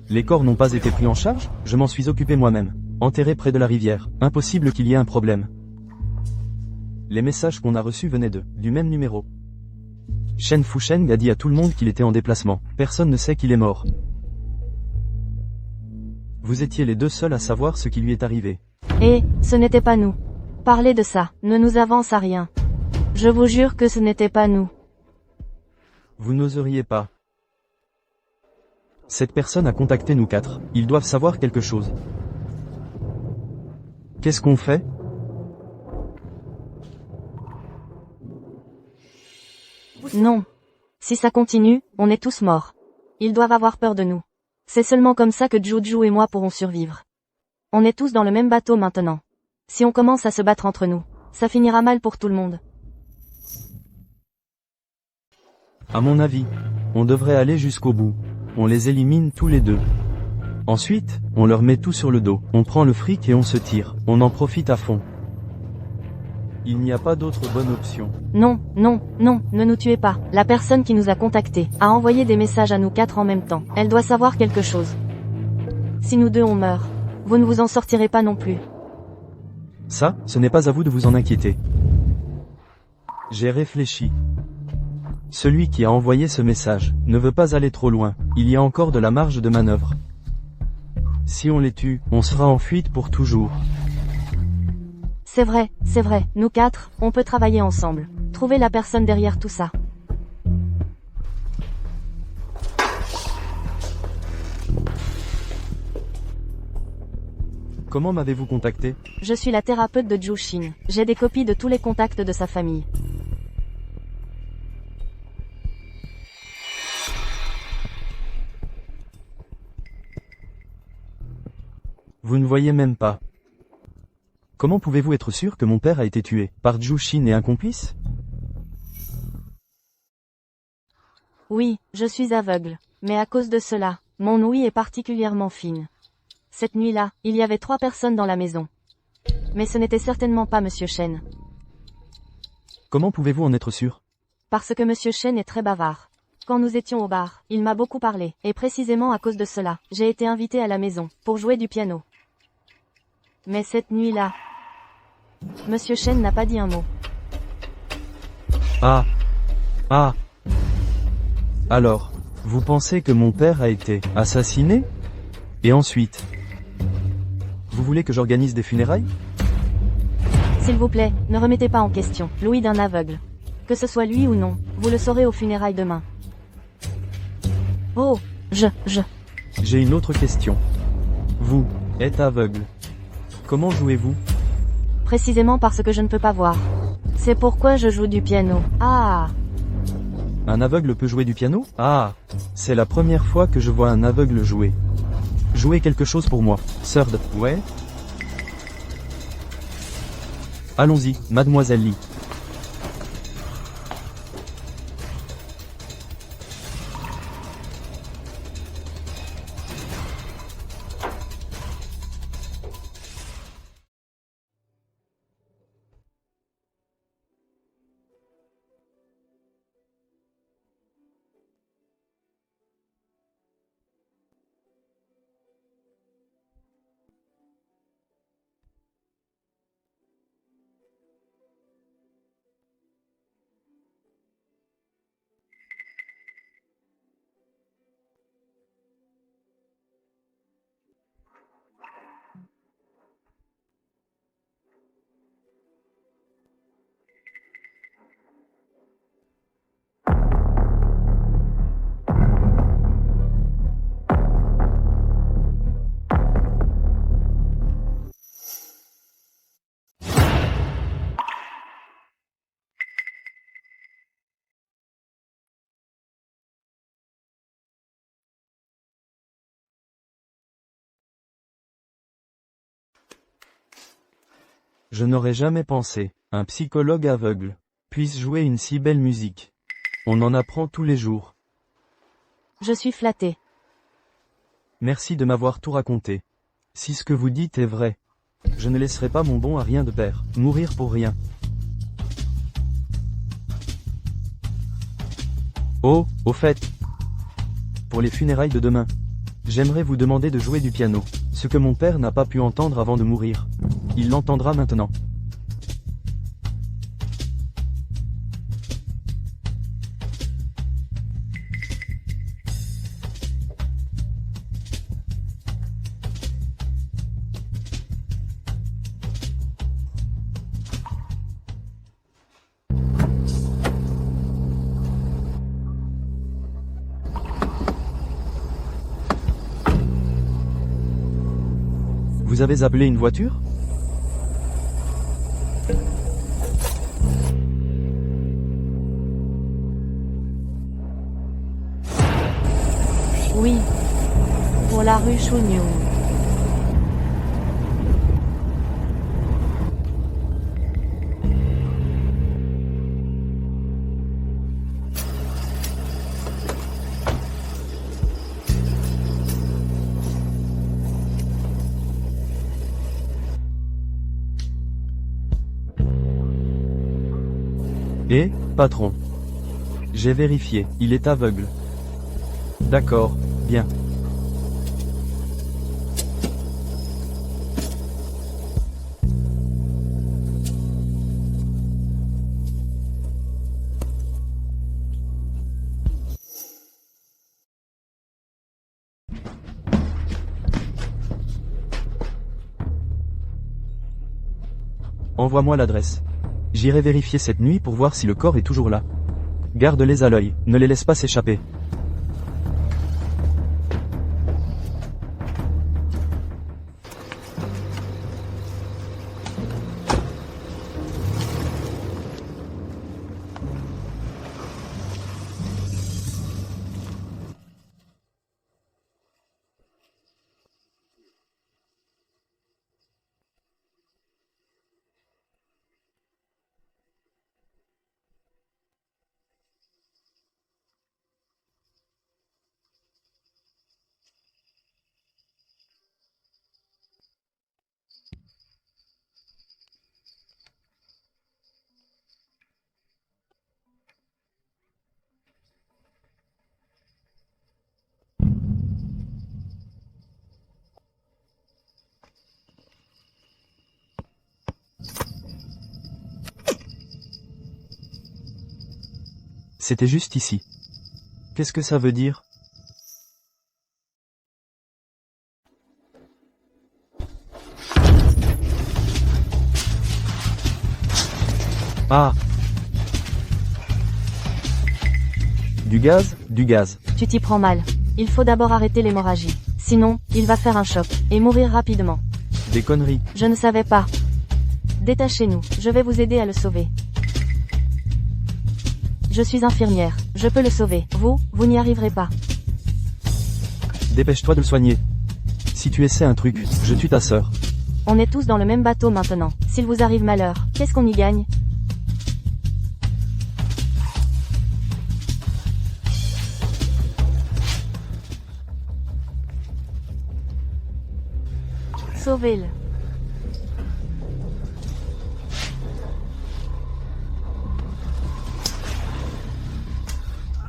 Les corps n'ont pas été pris en charge? Je m'en suis occupé moi-même. Enterré près de la rivière. Impossible qu'il y ait un problème. Les messages qu'on a reçus venaient du même numéro. Shen Fusheng a dit à tout le monde qu'il était en déplacement. Personne ne sait qu'il est mort. Vous étiez les deux seuls à savoir ce qui lui est arrivé. Et, ce n'était pas nous. Parler de ça, ne nous avance à rien. Je vous jure que ce n'était pas nous. Vous n'oseriez pas. Cette personne a contacté nous quatre. Ils doivent savoir quelque chose. Qu'est-ce qu'on fait? Non. Si ça continue, on est tous morts. Ils doivent avoir peur de nous. C'est seulement comme ça que Juju et moi pourrons survivre. On est tous dans le même bateau maintenant. Si on commence à se battre entre nous, ça finira mal pour tout le monde. À mon avis, on devrait aller jusqu'au bout. On les élimine tous les deux. Ensuite, on leur met tout sur le dos. On prend le fric et on se tire. On en profite à fond. Il n'y a pas d'autre bonne option. Non, non, non, ne nous tuez pas. La personne qui nous a contactés a envoyé des messages à nous quatre en même temps. Elle doit savoir quelque chose. Si nous deux on meurt, vous ne vous en sortirez pas non plus. Ça, ce n'est pas à vous de vous en inquiéter. J'ai réfléchi. Celui qui a envoyé ce message ne veut pas aller trop loin. Il y a encore de la marge de manœuvre. Si on les tue, on sera en fuite pour toujours. C'est vrai, nous quatre, on peut travailler ensemble. Trouver la personne derrière tout ça. Comment m'avez-vous contacté? Je suis la thérapeute de Zhu Xin. J'ai des copies de tous les contacts de sa famille. Vous ne voyez même pas. Comment pouvez-vous être sûr que mon père a été tué par Zhu Xin et un complice? Oui, je suis aveugle. Mais à cause de cela, mon ouïe est particulièrement fine. Cette nuit-là, il y avait 3 personnes dans la maison. Mais ce n'était certainement pas Monsieur Shen. Comment pouvez-vous en être sûr? Parce que Monsieur Shen est très bavard. Quand nous étions au bar, il m'a beaucoup parlé, et précisément à cause de cela, j'ai été invité à la maison, pour jouer du piano. Mais cette nuit-là, Monsieur Shen n'a pas dit un mot. Ah. Ah. Alors, vous pensez que mon père a été assassiné? Et ensuite, vous voulez que j'organise des funérailles? S'il vous plaît, ne remettez pas en question l'ouïe d'un aveugle. Que ce soit lui ou non, vous le saurez aux funérailles demain. Oh, J'ai une autre question. Vous êtes aveugle. Comment jouez-vous? Précisément parce que je ne peux pas voir. C'est pourquoi je joue du piano. Ah, Un aveugle peut jouer du piano? Ah, c'est la première fois que je vois un aveugle jouer. Jouez quelque chose pour moi. Third, ouais? Allons-y, mademoiselle Lee. Je n'aurais jamais pensé, un psychologue aveugle, puisse jouer une si belle musique. On en apprend tous les jours. je suis flattée. Merci de m'avoir tout raconté. Si ce que vous dites est vrai, je ne laisserai pas mon bon à rien de père, mourir pour rien. Oh, au fait, pour les funérailles de demain, j'aimerais vous demander de jouer du piano, ce que mon père n'a pas pu entendre avant de mourir. Il l'entendra maintenant. Vous avez appelé une voiture? Oui. Pour la rue Chougnou. Eh, patron. J'ai vérifié, il est aveugle. D'accord, bien. Envoie-moi l'adresse. J'irai vérifier cette nuit pour voir si le corps est toujours là. Garde-les à l'œil, ne les laisse pas s'échapper. C'était juste ici. Qu'est-ce que ça veut dire? Ah. Du gaz, du gaz. Tu t'y prends mal. Il faut d'abord arrêter l'hémorragie. Sinon, il va faire un choc, et mourir rapidement. Des conneries. Je ne savais pas. Détachez-nous, je vais vous aider à le sauver. Je suis infirmière, je peux le sauver. Vous n'y arriverez pas. Dépêche-toi de le soigner. Si tu essaies un truc, je tue ta sœur. On est tous dans le même bateau maintenant. S'il vous arrive malheur, qu'est-ce qu'on y gagne? Sauvez-le.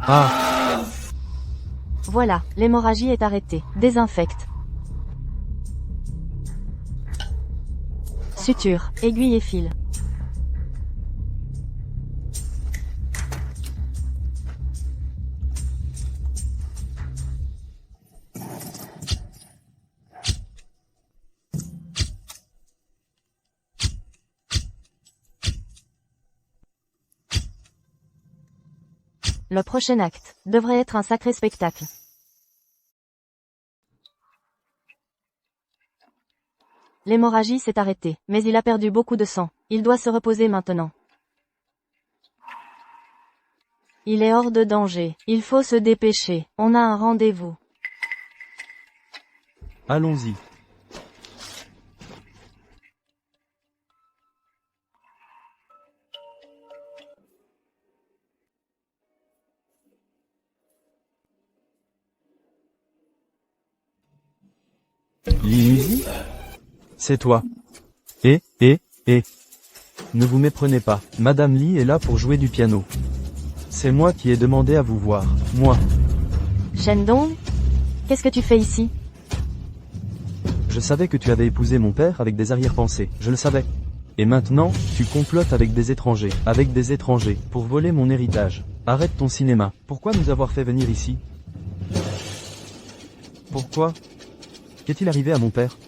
Ah. Voilà, l'hémorragie est arrêtée. Désinfecte. Suture, aiguille et fil. Le prochain acte devrait être un sacré spectacle. L'hémorragie s'est arrêtée, mais il a perdu beaucoup de sang. Il doit se reposer maintenant. Il est hors de danger. Il faut se dépêcher. On a un rendez-vous. Allons-y. Lily? C'est toi. Et. Ne vous méprenez pas. Madame Lee est là pour jouer du piano. C'est moi qui ai demandé à vous voir. Moi. Shendong? Qu'est-ce que tu fais ici? Je savais que tu avais épousé mon père avec des arrière-pensées. Je le savais. Et maintenant, tu complotes avec des étrangers. Avec des étrangers. Pour voler mon héritage. Arrête ton cinéma. Pourquoi nous avoir fait venir ici? Pourquoi? Qu'est-il arrivé à mon père?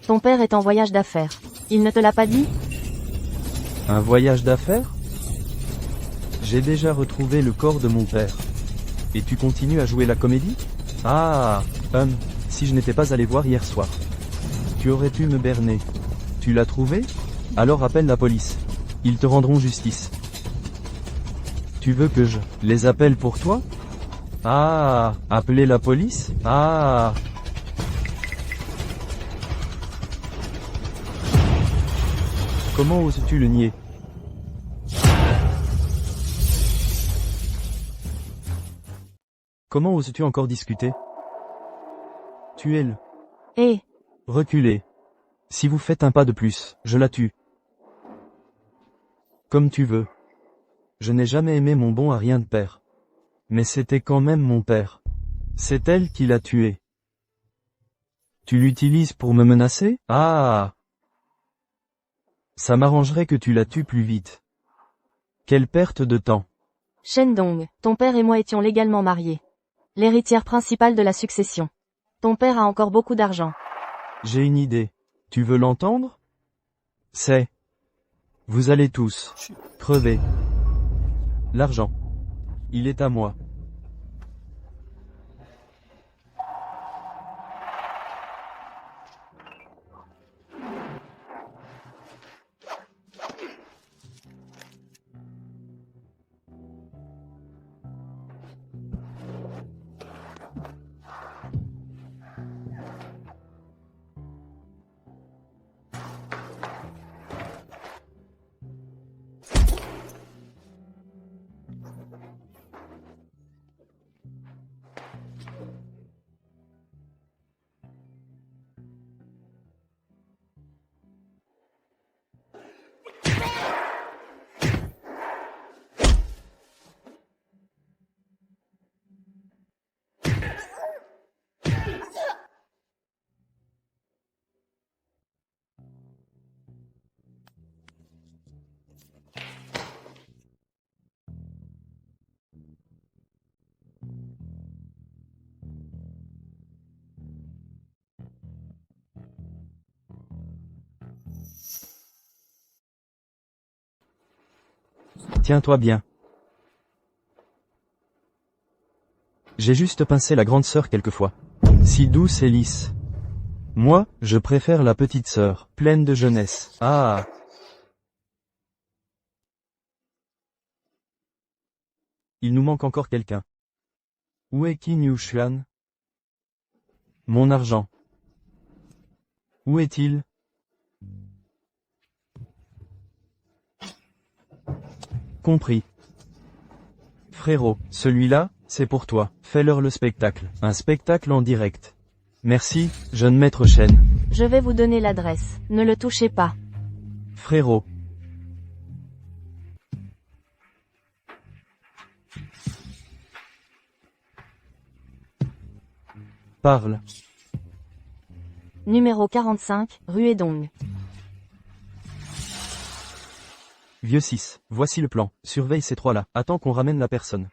Ton père est en voyage d'affaires. Il ne te l'a pas dit? Un voyage d'affaires? J'ai déjà retrouvé le corps de mon père. Et tu continues à jouer la comédie? Ah, si je n'étais pas allé voir hier soir. Tu aurais pu me berner. Tu l'as trouvé? Alors appelle la police. Ils te rendront justice. Tu veux que je les appelle pour toi? Ah, appeler la police? Ah. Comment oses-tu le nier? Comment oses-tu encore discuter? Tuez-le. Eh, Reculez. Si vous faites un pas de plus, je la tue. Comme tu veux. Je n'ai jamais aimé mon bon à rien de père. Mais c'était quand même mon père. C'est elle qui l'a tué. Tu l'utilises pour me menacer? Ah! Ça m'arrangerait que tu la tues plus vite. Quelle perte de temps. Shendong, ton père et moi étions légalement mariés. L'héritière principale de la succession. Ton père a encore beaucoup d'argent. J'ai une idée. Tu veux l'entendre? C'est. Vous allez tous crever. L'argent. Il est à moi. Tiens-toi bien. J'ai juste pincé la grande sœur quelquefois. Si douce et lisse. Moi, je préfère la petite sœur, pleine de jeunesse. Ah! Il nous manque encore quelqu'un. Où est Qin Yuxuan? Mon argent. Où est-il? Compris. Frérot, celui-là, c'est pour toi. Fais-leur le spectacle. Un spectacle en direct. Merci, jeune maître Shen. Je vais vous donner l'adresse. Ne le touchez pas. Frérot. Parle. Numéro 45, rue Edong. Vieux 6, voici le plan. Surveille ces trois-là. Attends qu'on ramène la personne.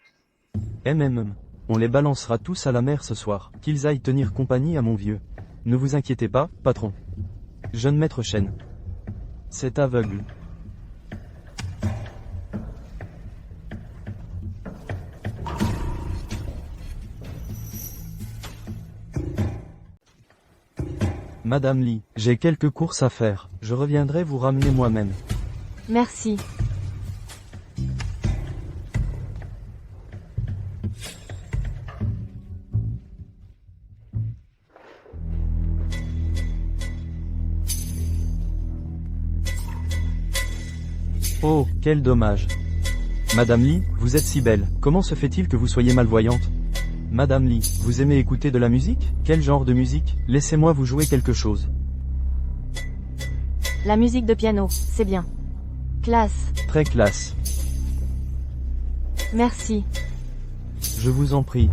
On les balancera tous à la mer ce soir. Qu'ils aillent tenir compagnie à mon vieux. Ne vous inquiétez pas, patron. Jeune maître Shen. C'est aveugle. Madame Lee, j'ai quelques courses à faire. Je reviendrai vous ramener moi-même. Merci. Oh, quel dommage. Madame Lee, vous êtes si belle. Comment se fait-il que vous soyez malvoyante? Madame Lee, vous aimez écouter de la musique? Quel genre de musique? Laissez-moi vous jouer quelque chose. La musique de piano, c'est bien. Classe. Très classe. Merci. Je vous en prie.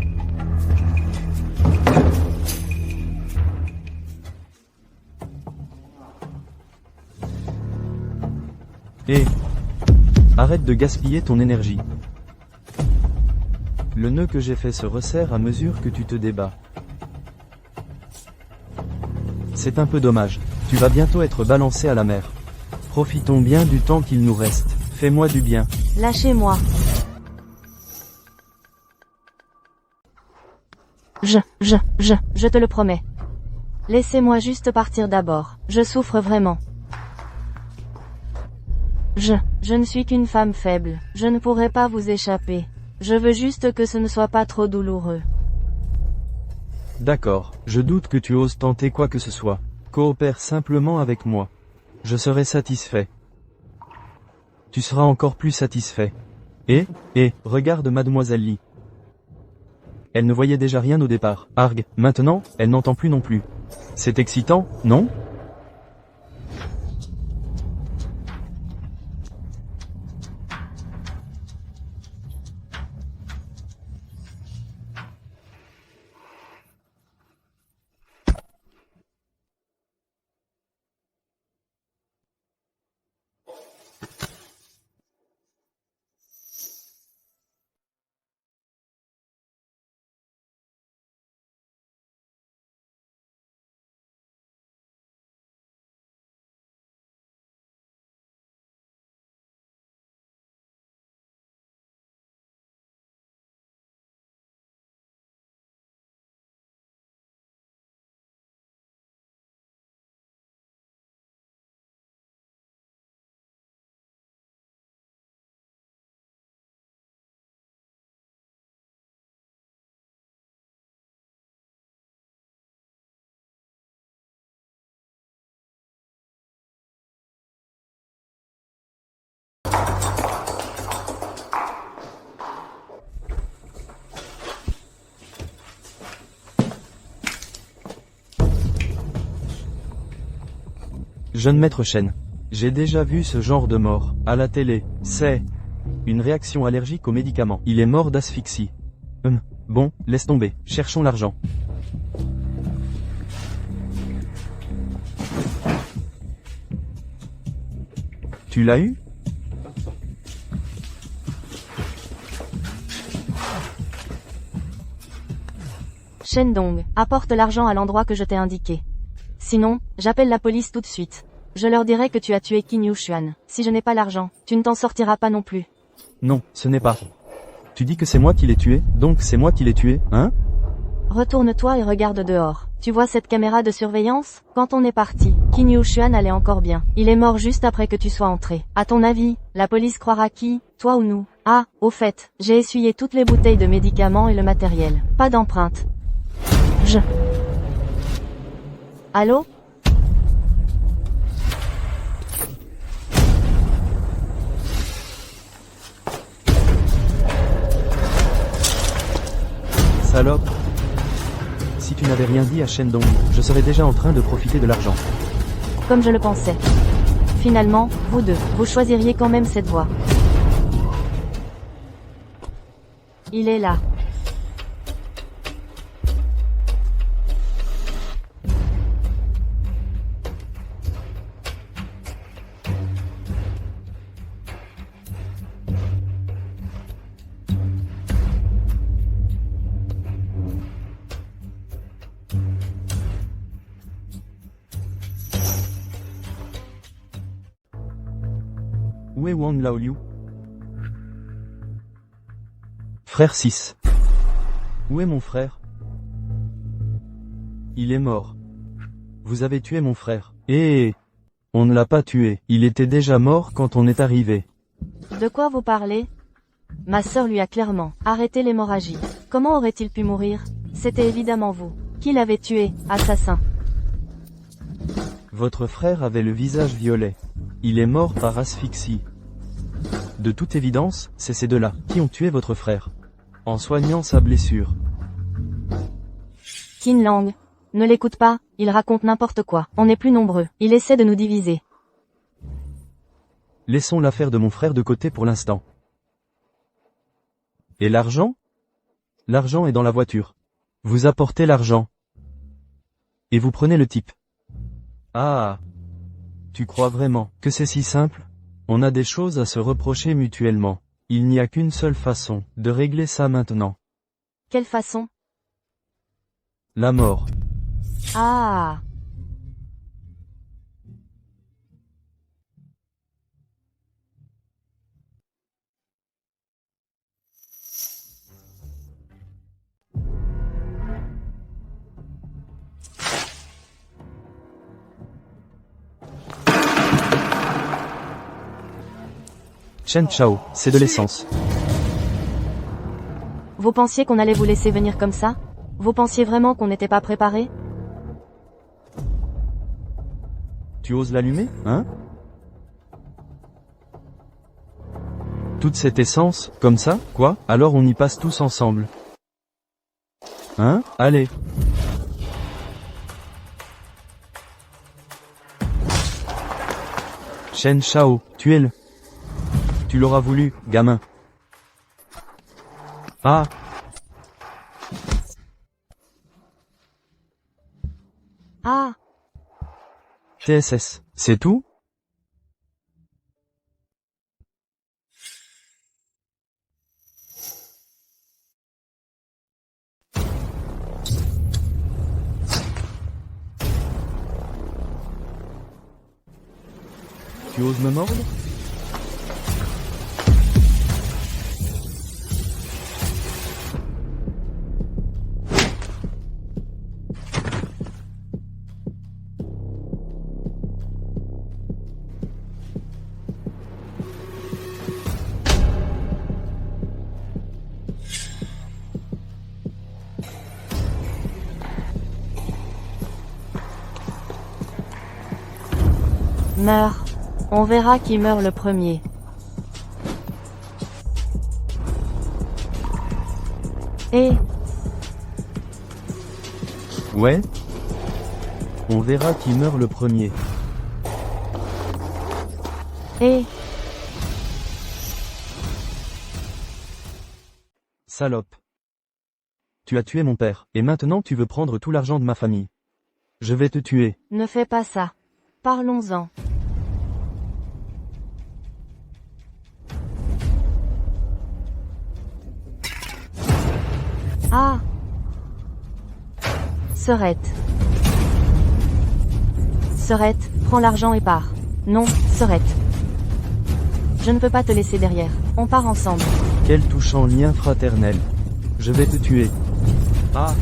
Arrête de gaspiller ton énergie. Le nœud que j'ai fait se resserre à mesure que tu te débats. C'est un peu dommage. Tu vas bientôt être balancé à la mer. Profitons bien du temps qu'il nous reste. Fais-moi du bien. Lâchez-moi. Je te le promets. Laissez-moi juste partir d'abord. Je souffre vraiment. Je ne suis qu'une femme faible. Je ne pourrai pas vous échapper. Je veux juste que ce ne soit pas trop douloureux. D'accord, je doute que tu oses tenter quoi que ce soit. Coopère simplement avec moi. Je serai satisfait. Tu seras encore plus satisfait. Regarde Mademoiselle Lee. Elle ne voyait déjà rien au départ. Arg, maintenant, elle n'entend plus non plus. C'est excitant, non ? Jeune maître Shen. J'ai déjà vu ce genre de mort, à la télé. C'est une réaction allergique aux médicaments. Il est mort d'asphyxie. Bon, laisse tomber, cherchons l'argent. Tu l'as eu ? Shendong, apporte l'argent à l'endroit que je t'ai indiqué. Sinon, j'appelle la police tout de suite. Je leur dirai que tu as tué Qin Yuxuan. Si je n'ai pas l'argent, tu ne t'en sortiras pas non plus. Non, ce n'est pas. Tu dis que c'est moi qui l'ai tué, donc c'est moi qui l'ai tué, hein? Retourne-toi et regarde dehors. Tu vois cette caméra de surveillance? Quand on est parti, Qin Yushuan allait encore bien. Il est mort juste après que tu sois entré. À ton avis, la police croira qui? Toi ou nous? Ah, au fait, j'ai essuyé toutes les bouteilles de médicaments et le matériel. Pas d'empreinte. Allô? Salope. Si tu n'avais rien dit à Shendong, je serais déjà en train de profiter de l'argent. Comme je le pensais. Finalement, vous deux, vous choisiriez quand même cette voie. Il est là. Où est Wang Laoliu? Frère 6. Où est mon frère? Il est mort. Vous avez tué mon frère. On ne l'a pas tué. Il était déjà mort quand on est arrivé. De quoi vous parlez? Ma sœur lui a clairement arrêté l'hémorragie. Comment aurait-il pu mourir? C'était évidemment vous. Qui l'avait tué, assassin? Votre frère avait le visage violet. Il est mort par asphyxie. De toute évidence, c'est ces deux-là qui ont tué votre frère. En soignant sa blessure. Qin Lang. Ne l'écoute pas, il raconte n'importe quoi. On est plus nombreux. Il essaie de nous diviser. Laissons l'affaire de mon frère de côté pour l'instant. Et l'argent? L'argent est dans la voiture. Vous apportez l'argent. Et vous prenez le type. Ah. Tu crois vraiment que c'est si simple? On a des choses à se reprocher mutuellement. Il n'y a qu'une seule façon de régler ça maintenant. Quelle façon? La mort. Ah. Chen Chao, c'est de l'essence. Vous pensiez qu'on allait vous laisser venir comme ça? Vous pensiez vraiment qu'on n'était pas préparé? Tu oses l'allumer, hein? Toute cette essence, comme ça, quoi? Alors on y passe tous ensemble. Hein? Allez. Chen Chao, tuez-le. Tu l'auras voulu, gamin. Ah. Ah. TSS, c'est tout? Tu oses me mordre? Meurs. On verra qui meurt le premier. Et... Ouais. On verra qui meurt le premier. Et... Salope. Tu as tué mon père, et maintenant tu veux prendre tout l'argent de ma famille. Je vais te tuer. Ne fais pas ça. Parlons-en. Ah. Serette. Serette, prends l'argent et pars. Non, Serette. Je ne peux pas te laisser derrière. On part ensemble. Quel touchant lien fraternel. Je vais te tuer. Ah.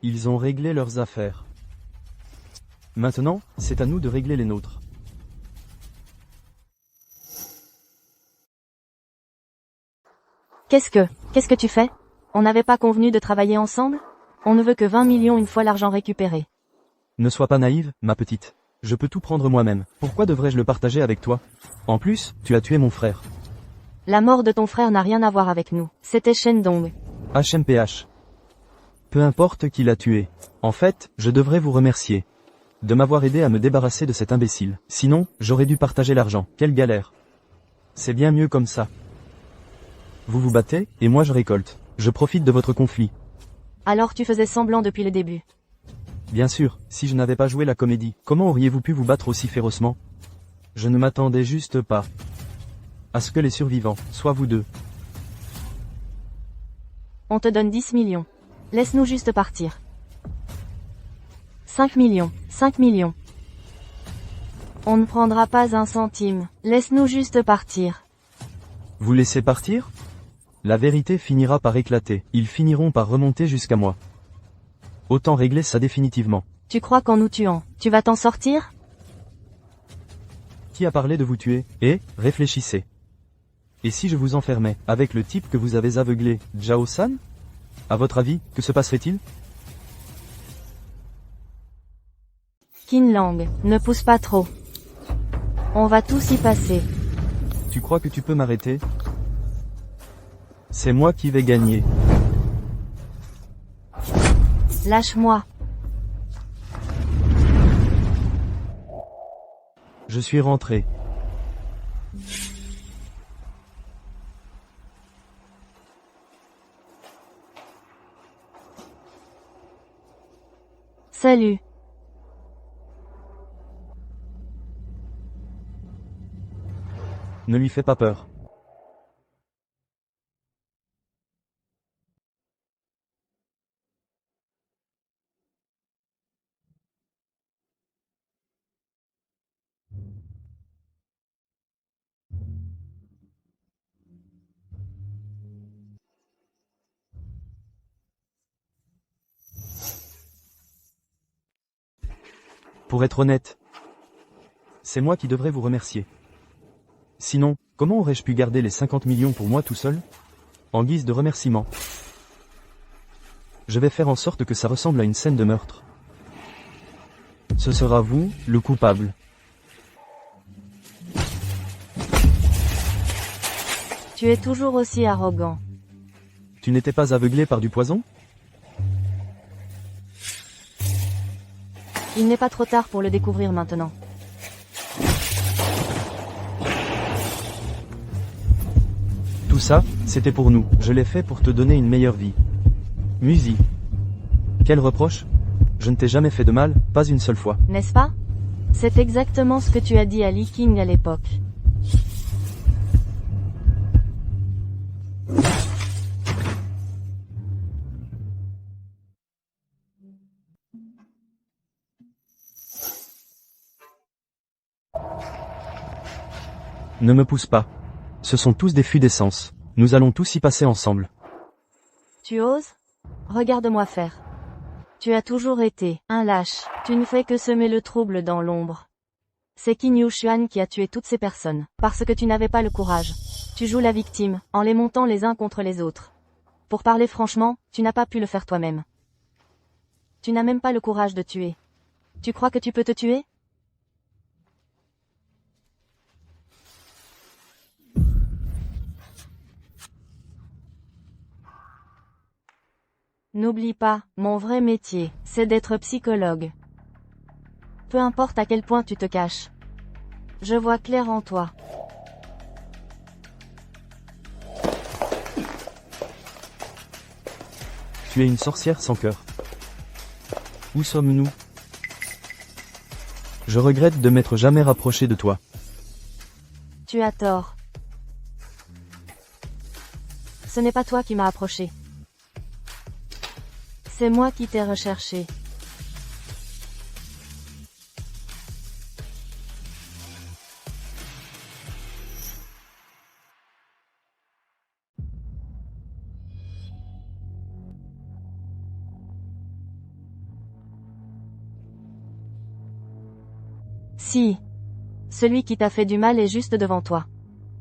Ils ont réglé leurs affaires. Maintenant, c'est à nous de régler les nôtres. Qu'est-ce que tu fais? On n'avait pas convenu de travailler ensemble? On ne veut que 20 millions une fois l'argent récupéré. Ne sois pas naïve, ma petite. Je peux tout prendre moi-même. Pourquoi devrais-je le partager avec toi? En plus, tu as tué mon frère. La mort de ton frère n'a rien à voir avec nous. C'était Shendong. HMPH. Peu importe qui l'a tué. En fait, je devrais vous remercier de m'avoir aidé à me débarrasser de cet imbécile. Sinon, j'aurais dû partager l'argent. Quelle galère. C'est bien mieux comme ça. Vous vous battez, et moi je récolte. Je profite de votre conflit. Alors tu faisais semblant depuis le début. Bien sûr, si je n'avais pas joué la comédie, comment auriez-vous pu vous battre aussi férocement? Je ne m'attendais juste pas à ce que les survivants soient vous deux. On te donne 10 millions. Laisse-nous juste partir. 5 millions, 5 millions. On ne prendra pas un centime. Laisse-nous juste partir. Vous laissez partir? La vérité finira par éclater. Ils finiront par remonter jusqu'à moi. Autant régler ça définitivement. Tu crois qu'en nous tuant, tu vas t'en sortir? Qui a parlé de vous tuer? Et, réfléchissez. Et si je vous enfermais, avec le type que vous avez aveuglé, Jao-san? À votre avis, que se passerait-il? Qin Lang, ne pousse pas trop. On va tous y passer. Tu crois que tu peux m'arrêter? C'est moi qui vais gagner. Lâche-moi. Je suis rentré. Salut. Ne lui fais pas peur. Pour être honnête, c'est moi qui devrais vous remercier. Sinon, comment aurais-je pu garder les 50 millions pour moi tout seul? En guise de remerciement. Je vais faire en sorte que ça ressemble à une scène de meurtre. Ce sera vous, le coupable. Tu es toujours aussi arrogant. Tu n'étais pas aveuglé par du poison? Il n'est pas trop tard pour le découvrir maintenant. Tout ça, c'était pour nous. Je l'ai fait pour te donner une meilleure vie. Musi. Quel reproche? Je ne t'ai jamais fait de mal, pas une seule fois. N'est-ce pas? C'est exactement ce que tu as dit à Li King à l'époque. Ne me pousse pas. Ce sont tous des fûts d'essence. Nous allons tous y passer ensemble. Tu oses? Regarde-moi faire. Tu as toujours été un lâche. Tu ne fais que semer le trouble dans l'ombre. C'est Qin Yushuan qui a tué toutes ces personnes, parce que tu n'avais pas le courage. Tu joues la victime, en les montant les uns contre les autres. Pour parler franchement, tu n'as pas pu le faire toi-même. Tu n'as même pas le courage de tuer. Tu crois que tu peux te tuer? N'oublie pas, mon vrai métier, c'est d'être psychologue. Peu importe à quel point tu te caches. Je vois clair en toi. Tu es une sorcière sans cœur. Où sommes-nous? Je regrette de m'être jamais rapproché de toi. Tu as tort. Ce n'est pas toi qui m'as approché. C'est moi qui t'ai recherché. Si. Celui qui t'a fait du mal est juste devant toi.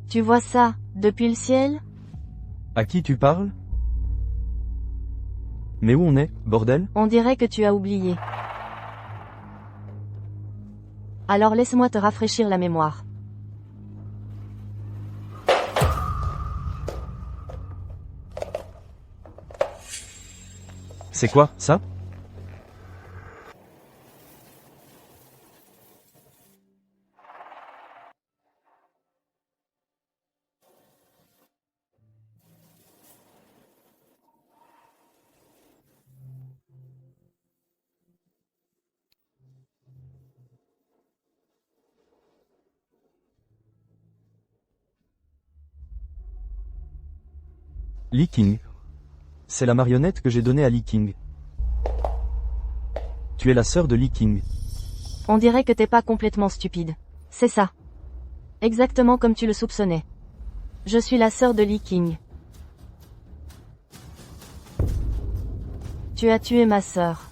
Tu vois ça, depuis le ciel? À qui tu parles? Mais où on est, bordel? On dirait que tu as oublié. Alors laisse-moi te rafraîchir la mémoire. C'est quoi, ça? Lee King. C'est la marionnette que j'ai donnée à Lee King. Tu es la sœur de Lee King. On dirait que t'es pas complètement stupide. C'est ça. Exactement comme tu le soupçonnais. Je suis la sœur de Lee King. Tu as tué ma sœur.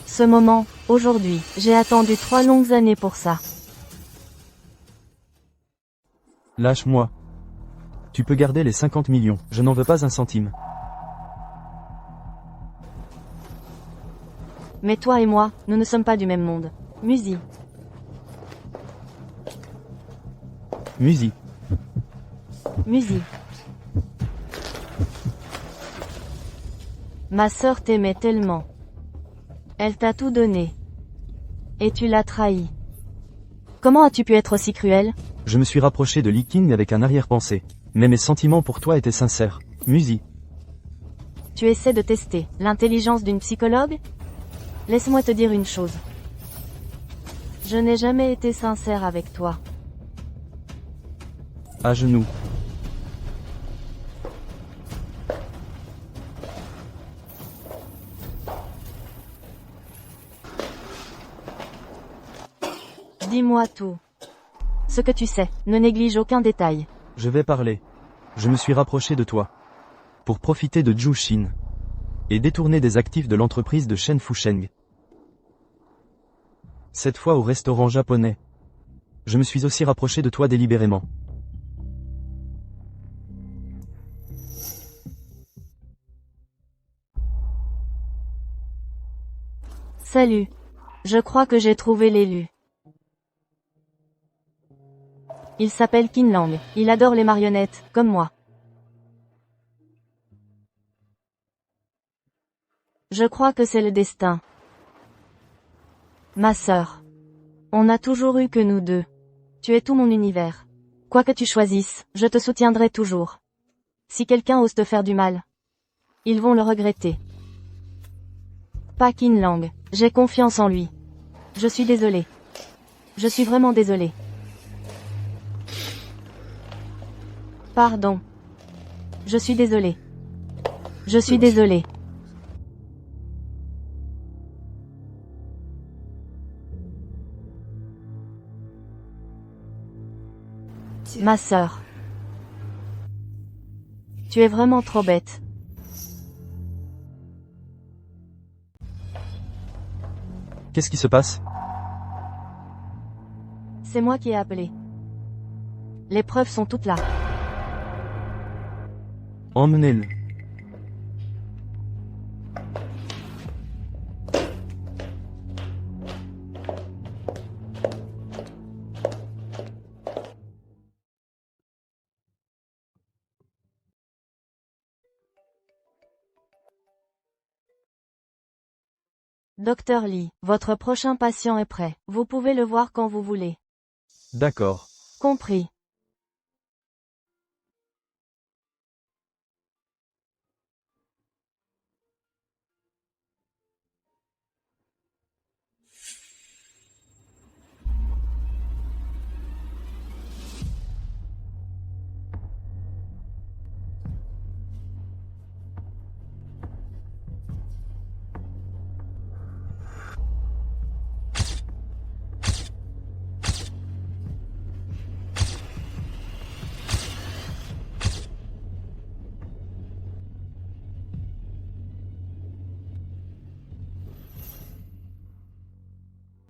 Ce moment, aujourd'hui, j'ai attendu 3 longues années pour ça. Lâche-moi. Tu peux garder les 50 millions, je n'en veux pas un centime. Mais toi et moi, nous ne sommes pas du même monde. Musi. Musi. Musi. Ma sœur t'aimait tellement. Elle t'a tout donné. Et tu l'as trahi. Comment as-tu pu être aussi cruel? Je me suis rapproché de Lee King avec un arrière-pensée. Mais mes sentiments pour toi étaient sincères. Musi. Tu essaies de tester l'intelligence d'une psychologue? Laisse-moi te dire une chose. Je n'ai jamais été sincère avec toi. À genoux. Dis-moi tout. Ce que tu sais, ne néglige aucun détail. Je vais parler. Je me suis rapproché de toi. Pour profiter de Zhu Xin. Et détourner des actifs de l'entreprise de Shen Fusheng. Cette fois au restaurant japonais. Je me suis aussi rapproché de toi délibérément. Salut. Je crois que j'ai trouvé l'élu. Il s'appelle Qin Lang. Il adore les marionnettes, comme moi. Je crois que c'est le destin. Ma sœur. On n'a toujours eu que nous deux. Tu es tout mon univers. Quoi que tu choisisses, je te soutiendrai toujours. Si quelqu'un ose te faire du mal, ils vont le regretter. Pas Qin Lang. J'ai confiance en lui. Je suis désolé. Je suis vraiment désolé. Pardon. Je suis désolé. Je suis désolé. Ma sœur. Tu es vraiment trop bête. Qu'est-ce qui se passe? C'est moi qui ai appelé. Les preuves sont toutes là. Emmenez-le. Docteur Lee, votre prochain patient est prêt. Vous pouvez le voir quand vous voulez. D'accord. Compris.